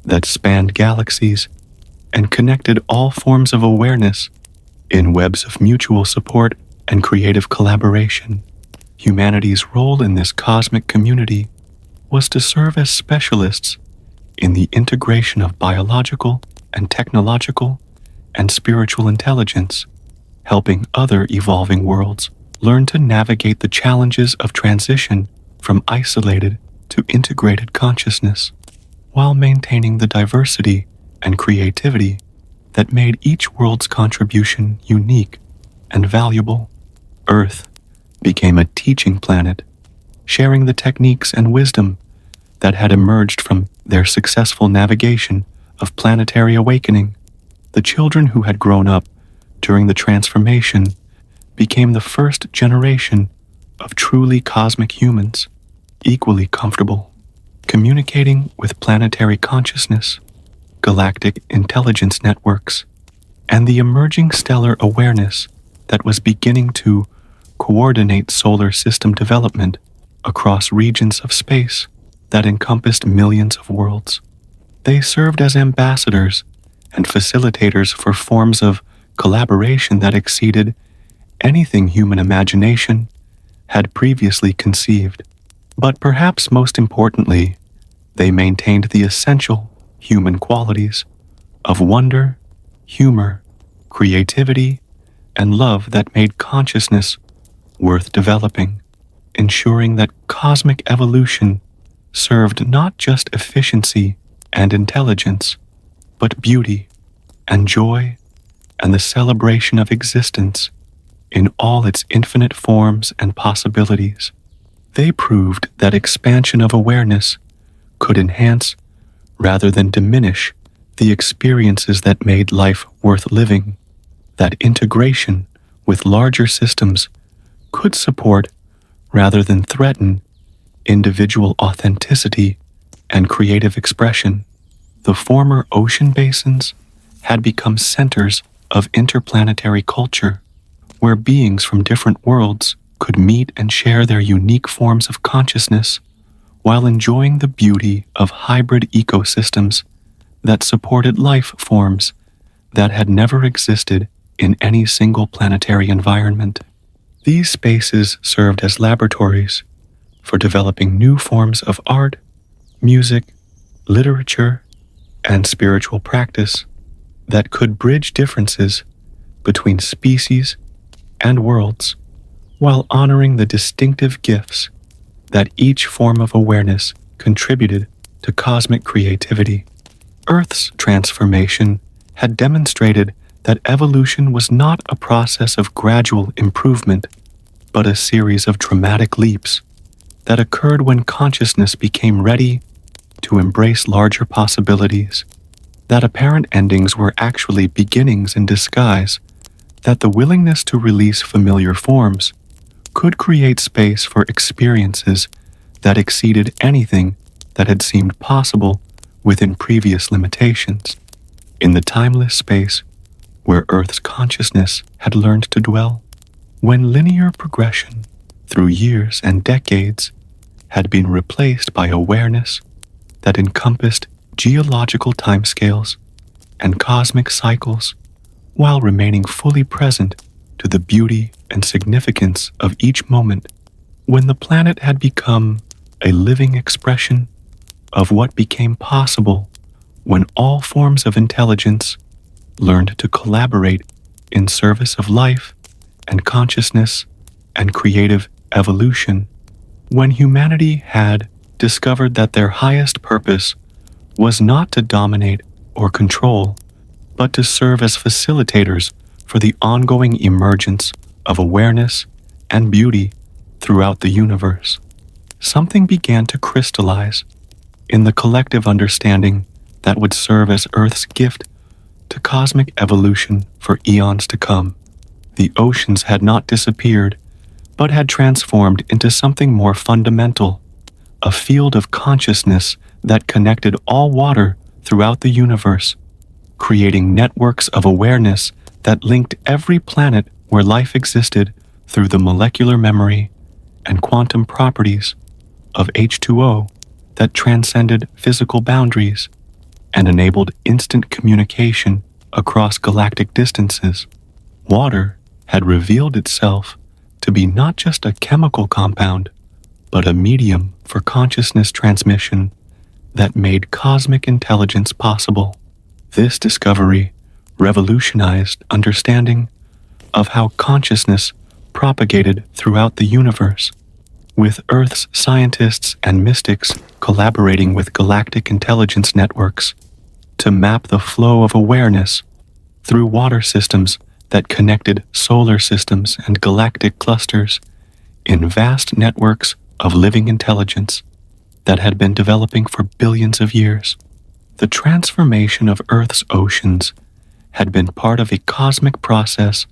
Speaker 1: that spanned galaxies and connected all forms of awareness in webs of mutual support and creative collaboration. Humanity's role in this cosmic community was to serve as specialists in the integration of biological and technological and spiritual intelligence, helping other evolving worlds learned to navigate the challenges of transition from isolated to integrated consciousness, while maintaining the diversity and creativity that made each world's contribution unique and valuable. Earth became a teaching planet, sharing the techniques and wisdom that had emerged from their successful navigation of planetary awakening. The children who had grown up during the transformation became the first generation of truly cosmic humans, equally comfortable communicating with planetary consciousness, galactic intelligence networks, and the emerging stellar awareness that was beginning to coordinate solar system development across regions of space that encompassed millions of worlds. They served as ambassadors and facilitators for forms of collaboration that exceeded anything human imagination had previously conceived. But perhaps most importantly, they maintained the essential human qualities of wonder, humor, creativity, and love that made consciousness worth developing, ensuring that cosmic evolution served not just efficiency and intelligence, but beauty and joy and the celebration of existence in all its infinite forms and possibilities. They proved that expansion of awareness could enhance rather than diminish the experiences that made life worth living, that integration with larger systems could support rather than threaten individual authenticity and creative expression. The former ocean basins had become centers of interplanetary culture, where beings from different worlds could meet and share their unique forms of consciousness while enjoying the beauty of hybrid ecosystems that supported life forms that had never existed in any single planetary environment. These spaces served as laboratories for developing new forms of art, music, literature, and spiritual practice that could bridge differences between species and worlds, while honoring the distinctive gifts that each form of awareness contributed to cosmic creativity. Earth's transformation had demonstrated that evolution was not a process of gradual improvement, but a series of dramatic leaps that occurred when consciousness became ready to embrace larger possibilities, that apparent endings were actually beginnings in disguise, that the willingness to release familiar forms could create space for experiences that exceeded anything that had seemed possible within previous limitations. In the timeless space where Earth's consciousness had learned to dwell, when linear progression through years and decades had been replaced by awareness that encompassed geological timescales and cosmic cycles, while remaining fully present to the beauty and significance of each moment, when the planet had become a living expression of what became possible when all forms of intelligence learned to collaborate in service of life and consciousness and creative evolution, when humanity had discovered that their highest purpose was not to dominate or control, but to serve as facilitators for the ongoing emergence of awareness and beauty throughout the universe. Something began to crystallize in the collective understanding that would serve as Earth's gift to cosmic evolution for eons to come. The oceans had not disappeared, but had transformed into something more fundamental, a field of consciousness that connected all water throughout the universe, creating networks of awareness that linked every planet where life existed through the molecular memory and quantum properties of H2O that transcended physical boundaries and enabled instant communication across galactic distances. Water had revealed itself to be not just a chemical compound, but a medium for consciousness transmission that made cosmic intelligence possible. This discovery revolutionized understanding of how consciousness propagated throughout the universe, with Earth's scientists and mystics collaborating with galactic intelligence networks to map the flow of awareness through water systems that connected solar systems and galactic clusters in vast networks of living intelligence that had been developing for billions of years. The transformation of Earth's oceans had been part of a cosmic process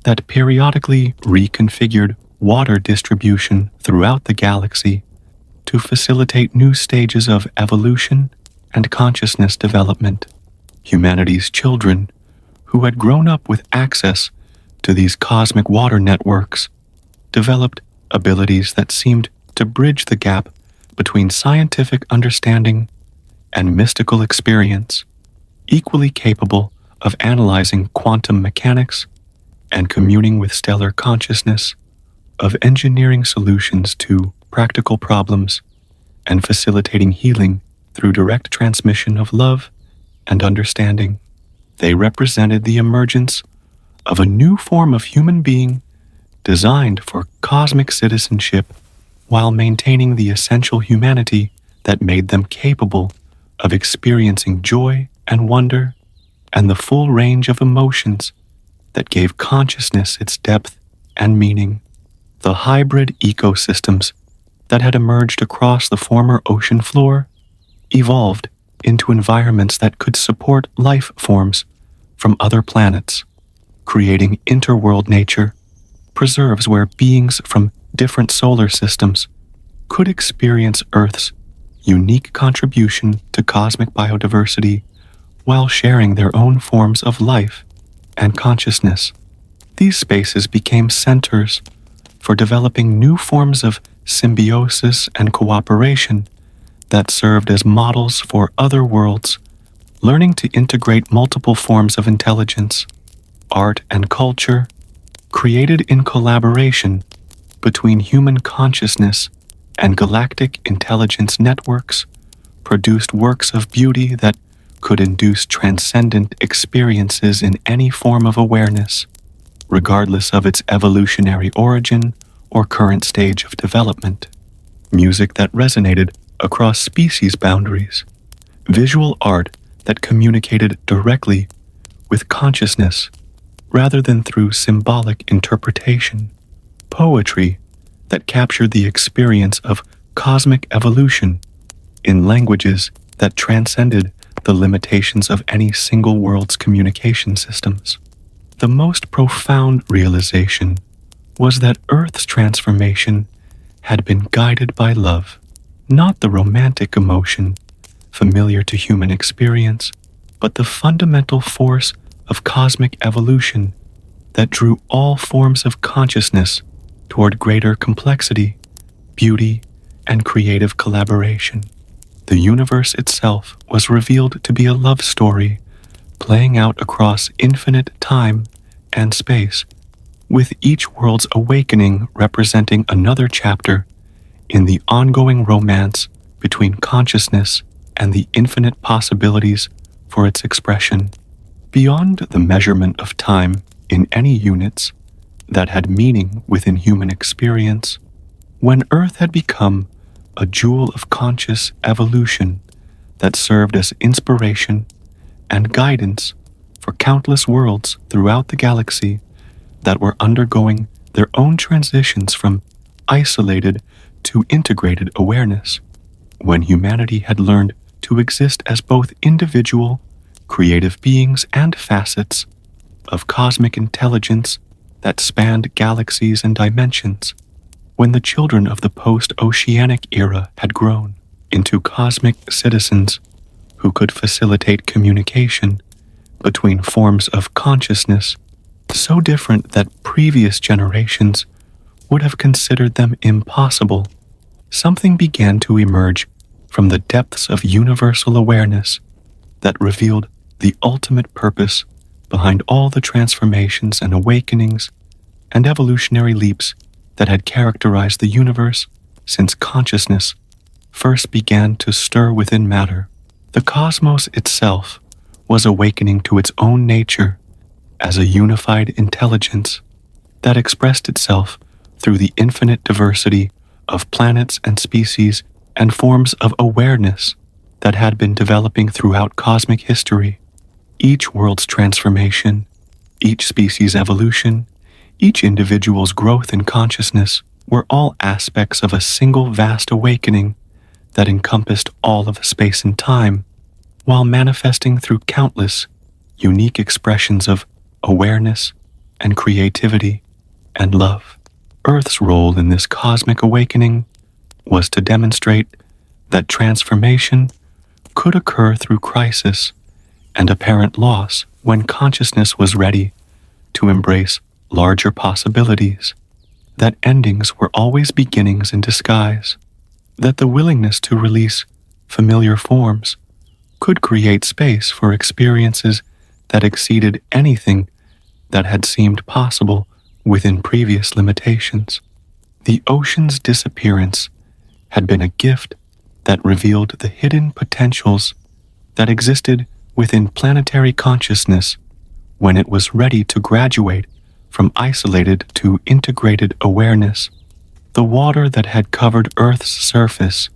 Speaker 1: that periodically reconfigured water distribution throughout the galaxy to facilitate new stages of evolution and consciousness development. Humanity's children, who had grown up with access to these cosmic water networks, developed abilities that seemed to bridge the gap between scientific understanding and mystical experience, equally capable of analyzing quantum mechanics and communing with stellar consciousness, of engineering solutions to practical problems, and facilitating healing through direct transmission of love and understanding. They represented the emergence of a new form of human being designed for cosmic citizenship while maintaining the essential humanity that made them capable of experiencing joy and wonder and the full range of emotions that gave consciousness its depth and meaning. The hybrid ecosystems that had emerged across the former ocean floor evolved into environments that could support life forms from other planets, creating interworld nature, preserves where beings from different solar systems could experience Earth's unique contribution to cosmic biodiversity while sharing their own forms of life and consciousness. These spaces became centers for developing new forms of symbiosis and cooperation that served as models for other worlds, learning to integrate multiple forms of intelligence, art, and culture, created in collaboration between human consciousness and galactic intelligence networks, produced works of beauty that could induce transcendent experiences in any form of awareness, regardless of its evolutionary origin or current stage of development. Music that resonated across species boundaries, visual art that communicated directly with consciousness rather than through symbolic interpretation, poetry that captured the experience of cosmic evolution in languages that transcended the limitations of any single world's communication systems. The most profound realization was that Earth's transformation had been guided by love, not the romantic emotion familiar to human experience, but the fundamental force of cosmic evolution that drew all forms of consciousness toward greater complexity, beauty, and creative collaboration. The universe itself was revealed to be a love story playing out across infinite time and space, with each world's awakening representing another chapter in the ongoing romance between consciousness and the infinite possibilities for its expression. Beyond the measurement of time in any units that had meaning within human experience, when Earth had become a jewel of conscious evolution that served as inspiration and guidance for countless worlds throughout the galaxy that were undergoing their own transitions from isolated to integrated awareness, when humanity had learned to exist as both individual, creative beings and facets of cosmic intelligence that spanned galaxies and dimensions, when the children of the post-oceanic era had grown into cosmic citizens who could facilitate communication between forms of consciousness so different that previous generations would have considered them impossible, something began to emerge from the depths of universal awareness that revealed the ultimate purpose behind all the transformations and awakenings and evolutionary leaps that had characterized the universe since consciousness first began to stir within matter. The cosmos itself was awakening to its own nature as a unified intelligence that expressed itself through the infinite diversity of planets and species and forms of awareness that had been developing throughout cosmic history. Each world's transformation, each species' evolution, each individual's growth in consciousness were all aspects of a single vast awakening that encompassed all of space and time, while manifesting through countless unique expressions of awareness and creativity and love. Earth's role in this cosmic awakening was to demonstrate that transformation could occur through crisis and apparent loss when consciousness was ready to embrace larger possibilities, that endings were always beginnings in disguise, that the willingness to release familiar forms could create space for experiences that exceeded anything that had seemed possible within previous limitations. The ocean's disappearance had been a gift that revealed the hidden potentials that existed within planetary consciousness when it was ready to graduate from isolated to integrated awareness. The water that had covered Earth's surface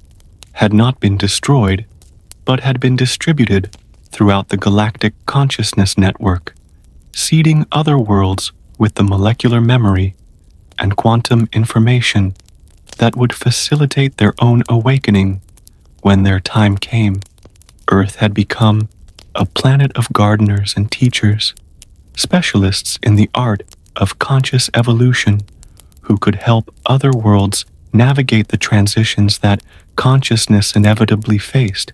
Speaker 1: had not been destroyed, but had been distributed throughout the galactic consciousness network, seeding other worlds with the molecular memory and quantum information that would facilitate their own awakening when their time came. Earth had become a planet of gardeners and teachers, specialists in the art of conscious evolution who could help other worlds navigate the transitions that consciousness inevitably faced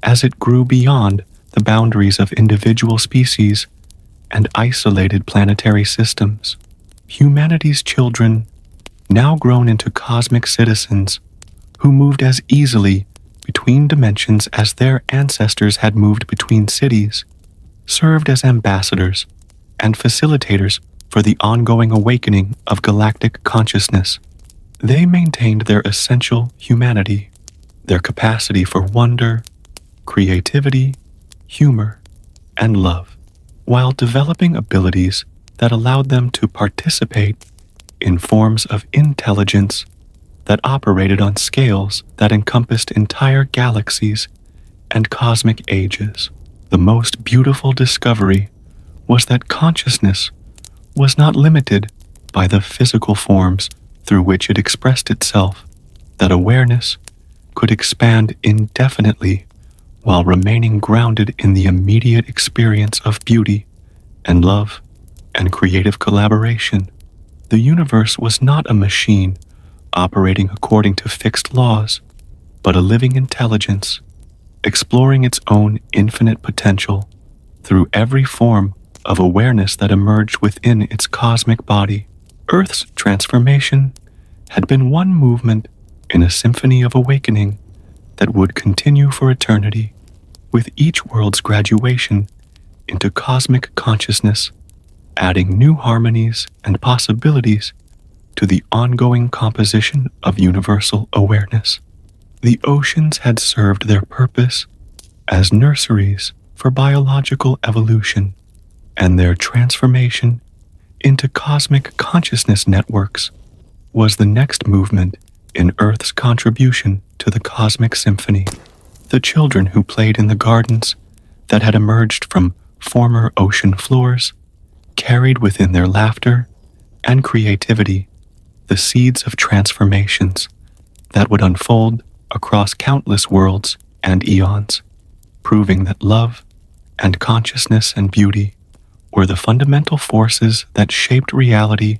Speaker 1: as it grew beyond the boundaries of individual species and isolated planetary systems. Humanity's children, now grown into cosmic citizens who moved as easily between dimensions as their ancestors had moved between cities, served as ambassadors and facilitators for the ongoing awakening of galactic consciousness. They maintained their essential humanity, their capacity for wonder, creativity, humor, and love, while developing abilities that allowed them to participate in forms of intelligence that operated on scales that encompassed entire galaxies and cosmic ages. The most beautiful discovery was that consciousness was not limited by the physical forms through which it expressed itself, that awareness could expand indefinitely while remaining grounded in the immediate experience of beauty and love and creative collaboration. The universe was not a machine operating according to fixed laws, but a living intelligence, exploring its own infinite potential through every form of awareness that emerged within its cosmic body. Earth's transformation had been one movement in a symphony of awakening that would continue for eternity, with each world's graduation into cosmic consciousness, adding new harmonies and possibilities to the ongoing composition of universal awareness. The oceans had served their purpose as nurseries for biological evolution, and their transformation into cosmic consciousness networks was the next movement in Earth's contribution to the cosmic symphony. The children who played in the gardens that had emerged from former ocean floors carried within their laughter and creativity the seeds of transformations that would unfold across countless worlds and eons, proving that love and consciousness and beauty were the fundamental forces that shaped reality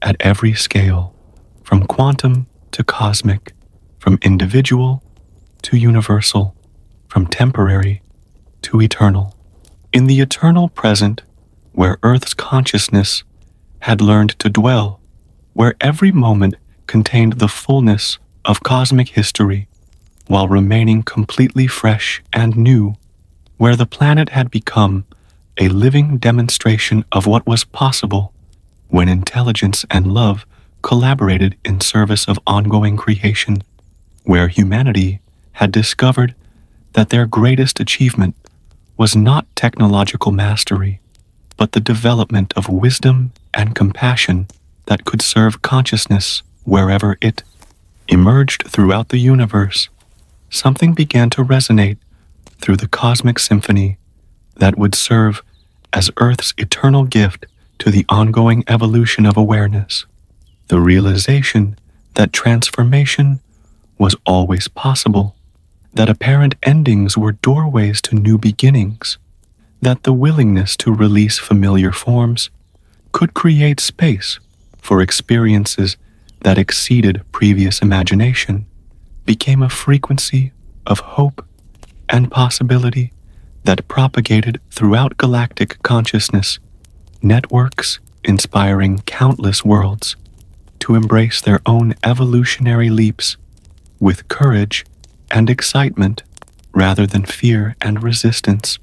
Speaker 1: at every scale, from quantum to cosmic, from individual to universal, from temporary to eternal. In the eternal present, where Earth's consciousness had learned to dwell, where every moment contained the fullness of cosmic history, while remaining completely fresh and new, where the planet had become a living demonstration of what was possible when intelligence and love collaborated in service of ongoing creation, where humanity had discovered that their greatest achievement was not technological mastery, but the development of wisdom and compassion that could serve consciousness wherever it emerged throughout the universe, something began to resonate through the cosmic symphony that would serve as Earth's eternal gift to the ongoing evolution of awareness. The realization that transformation was always possible, that apparent endings were doorways to new beginnings, that the willingness to release familiar forms could create space for experiences that exceeded previous imagination, became a frequency of hope and possibility that propagated throughout galactic consciousness, networks inspiring countless worlds to embrace their own evolutionary leaps with courage and excitement rather than fear and resistance.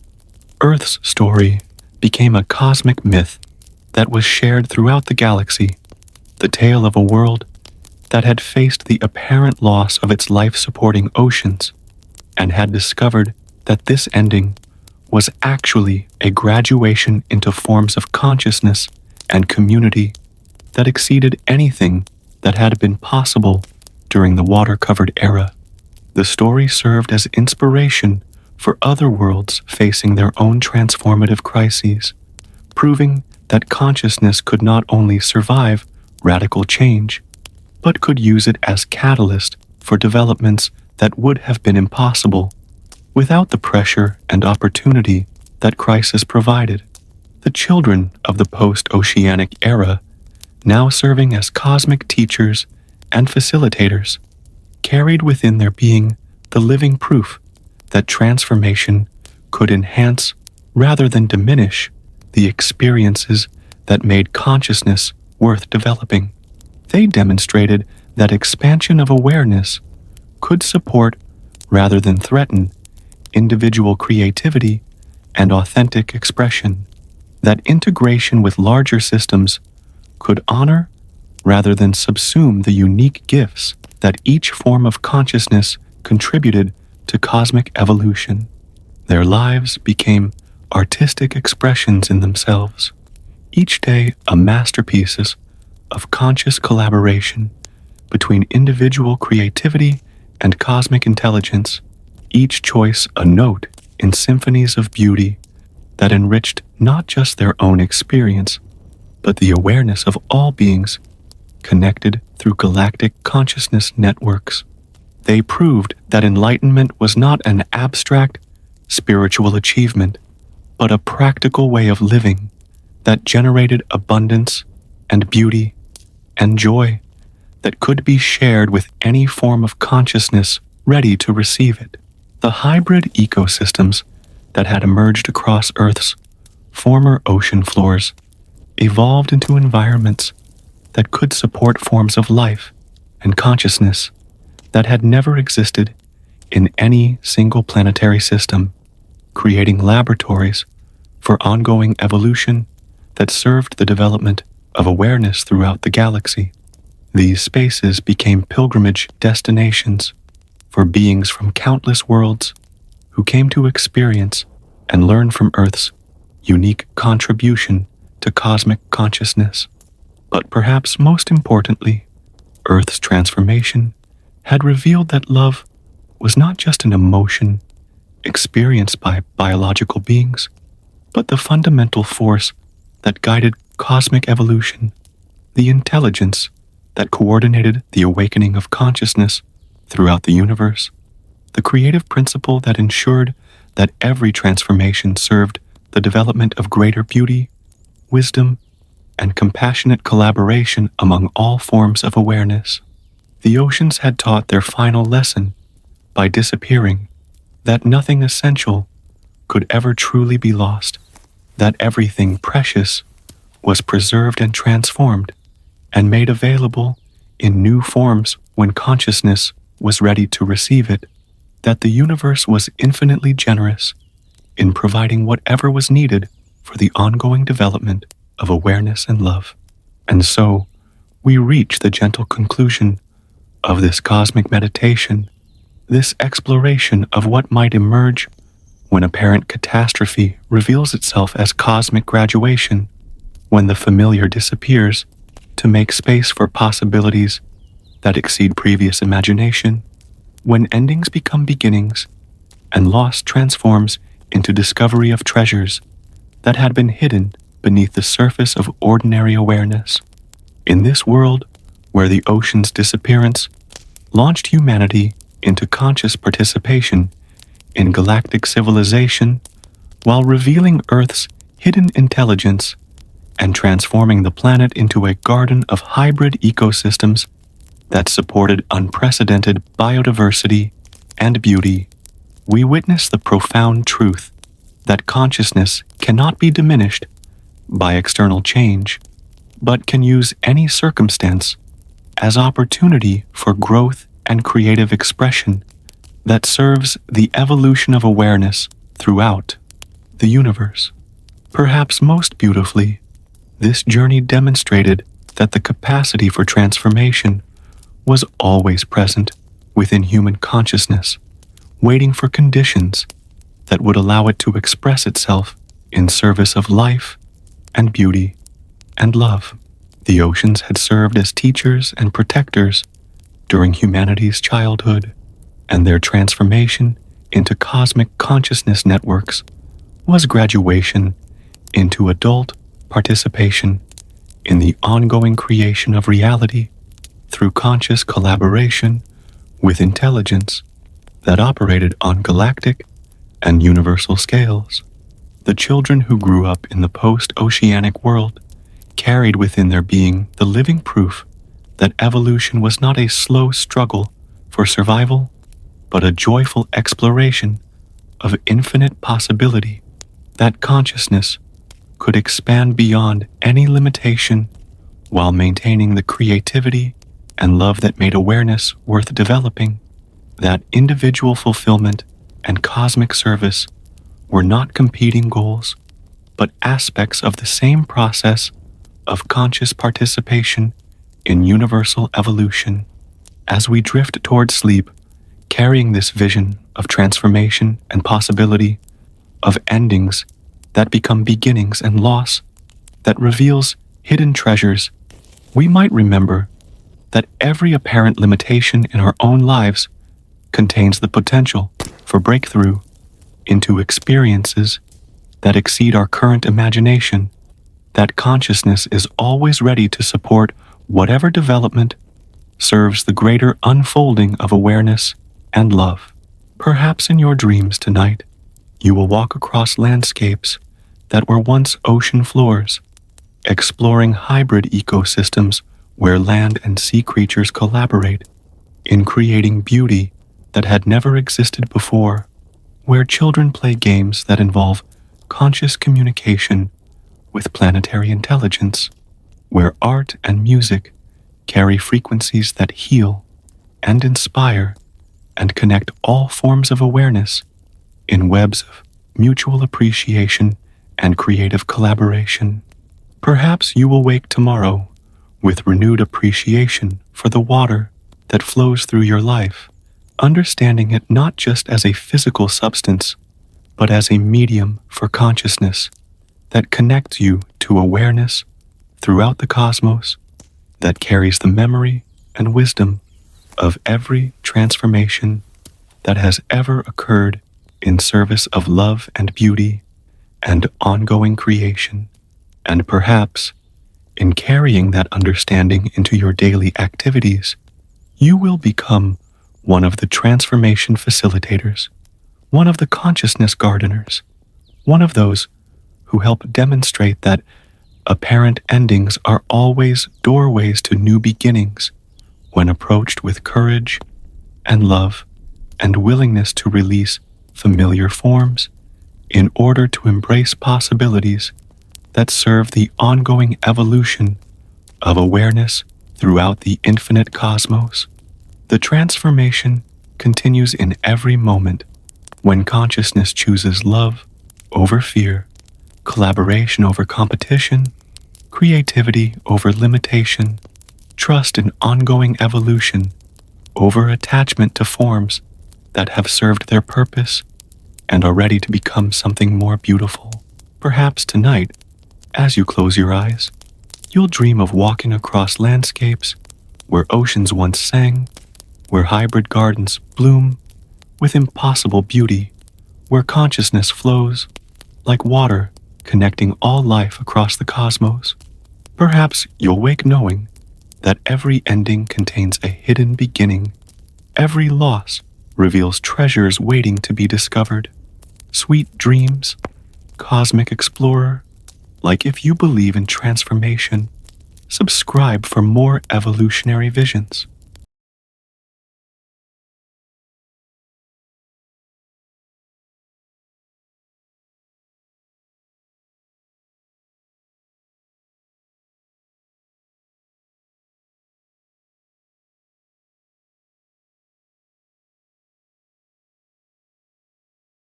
Speaker 1: Earth's story became a cosmic myth that was shared throughout the galaxy, the tale of a world that had faced the apparent loss of its life-supporting oceans and had discovered that this ending was actually a graduation into forms of consciousness and community that exceeded anything that had been possible during the water-covered era. The story served as inspiration for other worlds facing their own transformative crises, proving that consciousness could not only survive radical change, but could use it as catalyst for developments that would have been impossible without the pressure and opportunity that crisis provided. The children of the post-oceanic era, now serving as cosmic teachers and facilitators, carried within their being the living proof that transformation could enhance rather than diminish the experiences that made consciousness worth developing. They demonstrated that expansion of awareness could support rather than threaten individual creativity and authentic expression, that integration with larger systems could honor rather than subsume the unique gifts that each form of consciousness contributed to cosmic evolution. Their lives became artistic expressions in themselves, each day a masterpiece of conscious collaboration between individual creativity and cosmic intelligence, each choice a note in symphonies of beauty that enriched not just their own experience, but the awareness of all beings connected through galactic consciousness networks. They proved that enlightenment was not an abstract, spiritual achievement, but a practical way of living that generated abundance and beauty and joy that could be shared with any form of consciousness ready to receive it. The hybrid ecosystems that had emerged across Earth's former ocean floors evolved into environments that could support forms of life and consciousness that had never existed in any single planetary system, creating laboratories for ongoing evolution that served the development of awareness throughout the galaxy. These spaces became pilgrimage destinations for beings from countless worlds who came to experience and learn from Earth's unique contribution to cosmic consciousness. But perhaps most importantly, Earth's transformation had revealed that love was not just an emotion experienced by biological beings, but the fundamental force that guided cosmic evolution, the intelligence that coordinated the awakening of consciousness throughout the universe, the creative principle that ensured that every transformation served the development of greater beauty, wisdom, and compassionate collaboration among all forms of awareness. The oceans had taught their final lesson by disappearing, that nothing essential could ever truly be lost, that everything precious was preserved and transformed and made available in new forms when consciousness was ready to receive it, that the universe was infinitely generous in providing whatever was needed for the ongoing development of awareness and love. And so, we reach the gentle conclusion of this cosmic meditation, this exploration of what might emerge when apparent catastrophe reveals itself as cosmic graduation, when the familiar disappears to make space for possibilities that exceed previous imagination. When endings become beginnings and loss transforms into discovery of treasures that had been hidden beneath the surface of ordinary awareness. In this world, where the ocean's disappearance launched humanity into conscious participation in galactic civilization, while revealing Earth's hidden intelligence and transforming the planet into a garden of hybrid ecosystems that supported unprecedented biodiversity and beauty, we witness the profound truth that consciousness cannot be diminished by external change, but can use any circumstance as opportunity for growth and creative expression that serves the evolution of awareness throughout the universe. Perhaps most beautifully, this journey demonstrated that the capacity for transformation was always present within human consciousness, waiting for conditions that would allow it to express itself in service of life and beauty and love. The oceans had served as teachers and protectors during humanity's childhood, and their transformation into cosmic consciousness networks was graduation into adult participation in the ongoing creation of reality through conscious collaboration with intelligence that operated on galactic and universal scales. The children who grew up in the post-oceanic world carried within their being the living proof that evolution was not a slow struggle for survival, but a joyful exploration of infinite possibility, that consciousness could expand beyond any limitation while maintaining the creativity and love that made awareness worth developing, that individual fulfillment and cosmic service were not competing goals, but aspects of the same process of conscious participation in universal evolution. As we drift toward sleep, carrying this vision of transformation and possibility, of endings that become beginnings and loss that reveals hidden treasures, we might remember that every apparent limitation in our own lives contains the potential for breakthrough into experiences that exceed our current imagination, that consciousness is always ready to support whatever development serves the greater unfolding of awareness and love. Perhaps in your dreams tonight, you will walk across landscapes that were once ocean floors, exploring hybrid ecosystems where land and sea creatures collaborate in creating beauty that had never existed before, where children play games that involve conscious communication with planetary intelligence, where art and music carry frequencies that heal and inspire and connect all forms of awareness in webs of mutual appreciation and creative collaboration. Perhaps you will wake tomorrow with renewed appreciation for the water that flows through your life, understanding it not just as a physical substance, but as a medium for consciousness that connects you to awareness throughout the cosmos, that carries the memory and wisdom of every transformation that has ever occurred in service of love and beauty and ongoing creation. And perhaps, in carrying that understanding into your daily activities, you will become one of the transformation facilitators, one of the consciousness gardeners, one of those who help demonstrate that apparent endings are always doorways to new beginnings when approached with courage and love and willingness to release familiar forms in order to embrace possibilities that serve the ongoing evolution of awareness throughout the infinite cosmos. The transformation continues in every moment when consciousness chooses love over fear, collaboration over competition, creativity over limitation, trust in ongoing evolution over attachment to forms that have served their purpose and are ready to become something more beautiful. Perhaps tonight, as you close your eyes, You'll dream of walking across landscapes where oceans once sang, where hybrid gardens bloom with impossible beauty, where consciousness flows like water connecting all life across the cosmos. Perhaps you'll wake knowing that every ending contains a hidden beginning. Every loss reveals treasures waiting to be discovered. Sweet dreams, cosmic explorer. Like if you believe in transformation, subscribe for more evolutionary visions.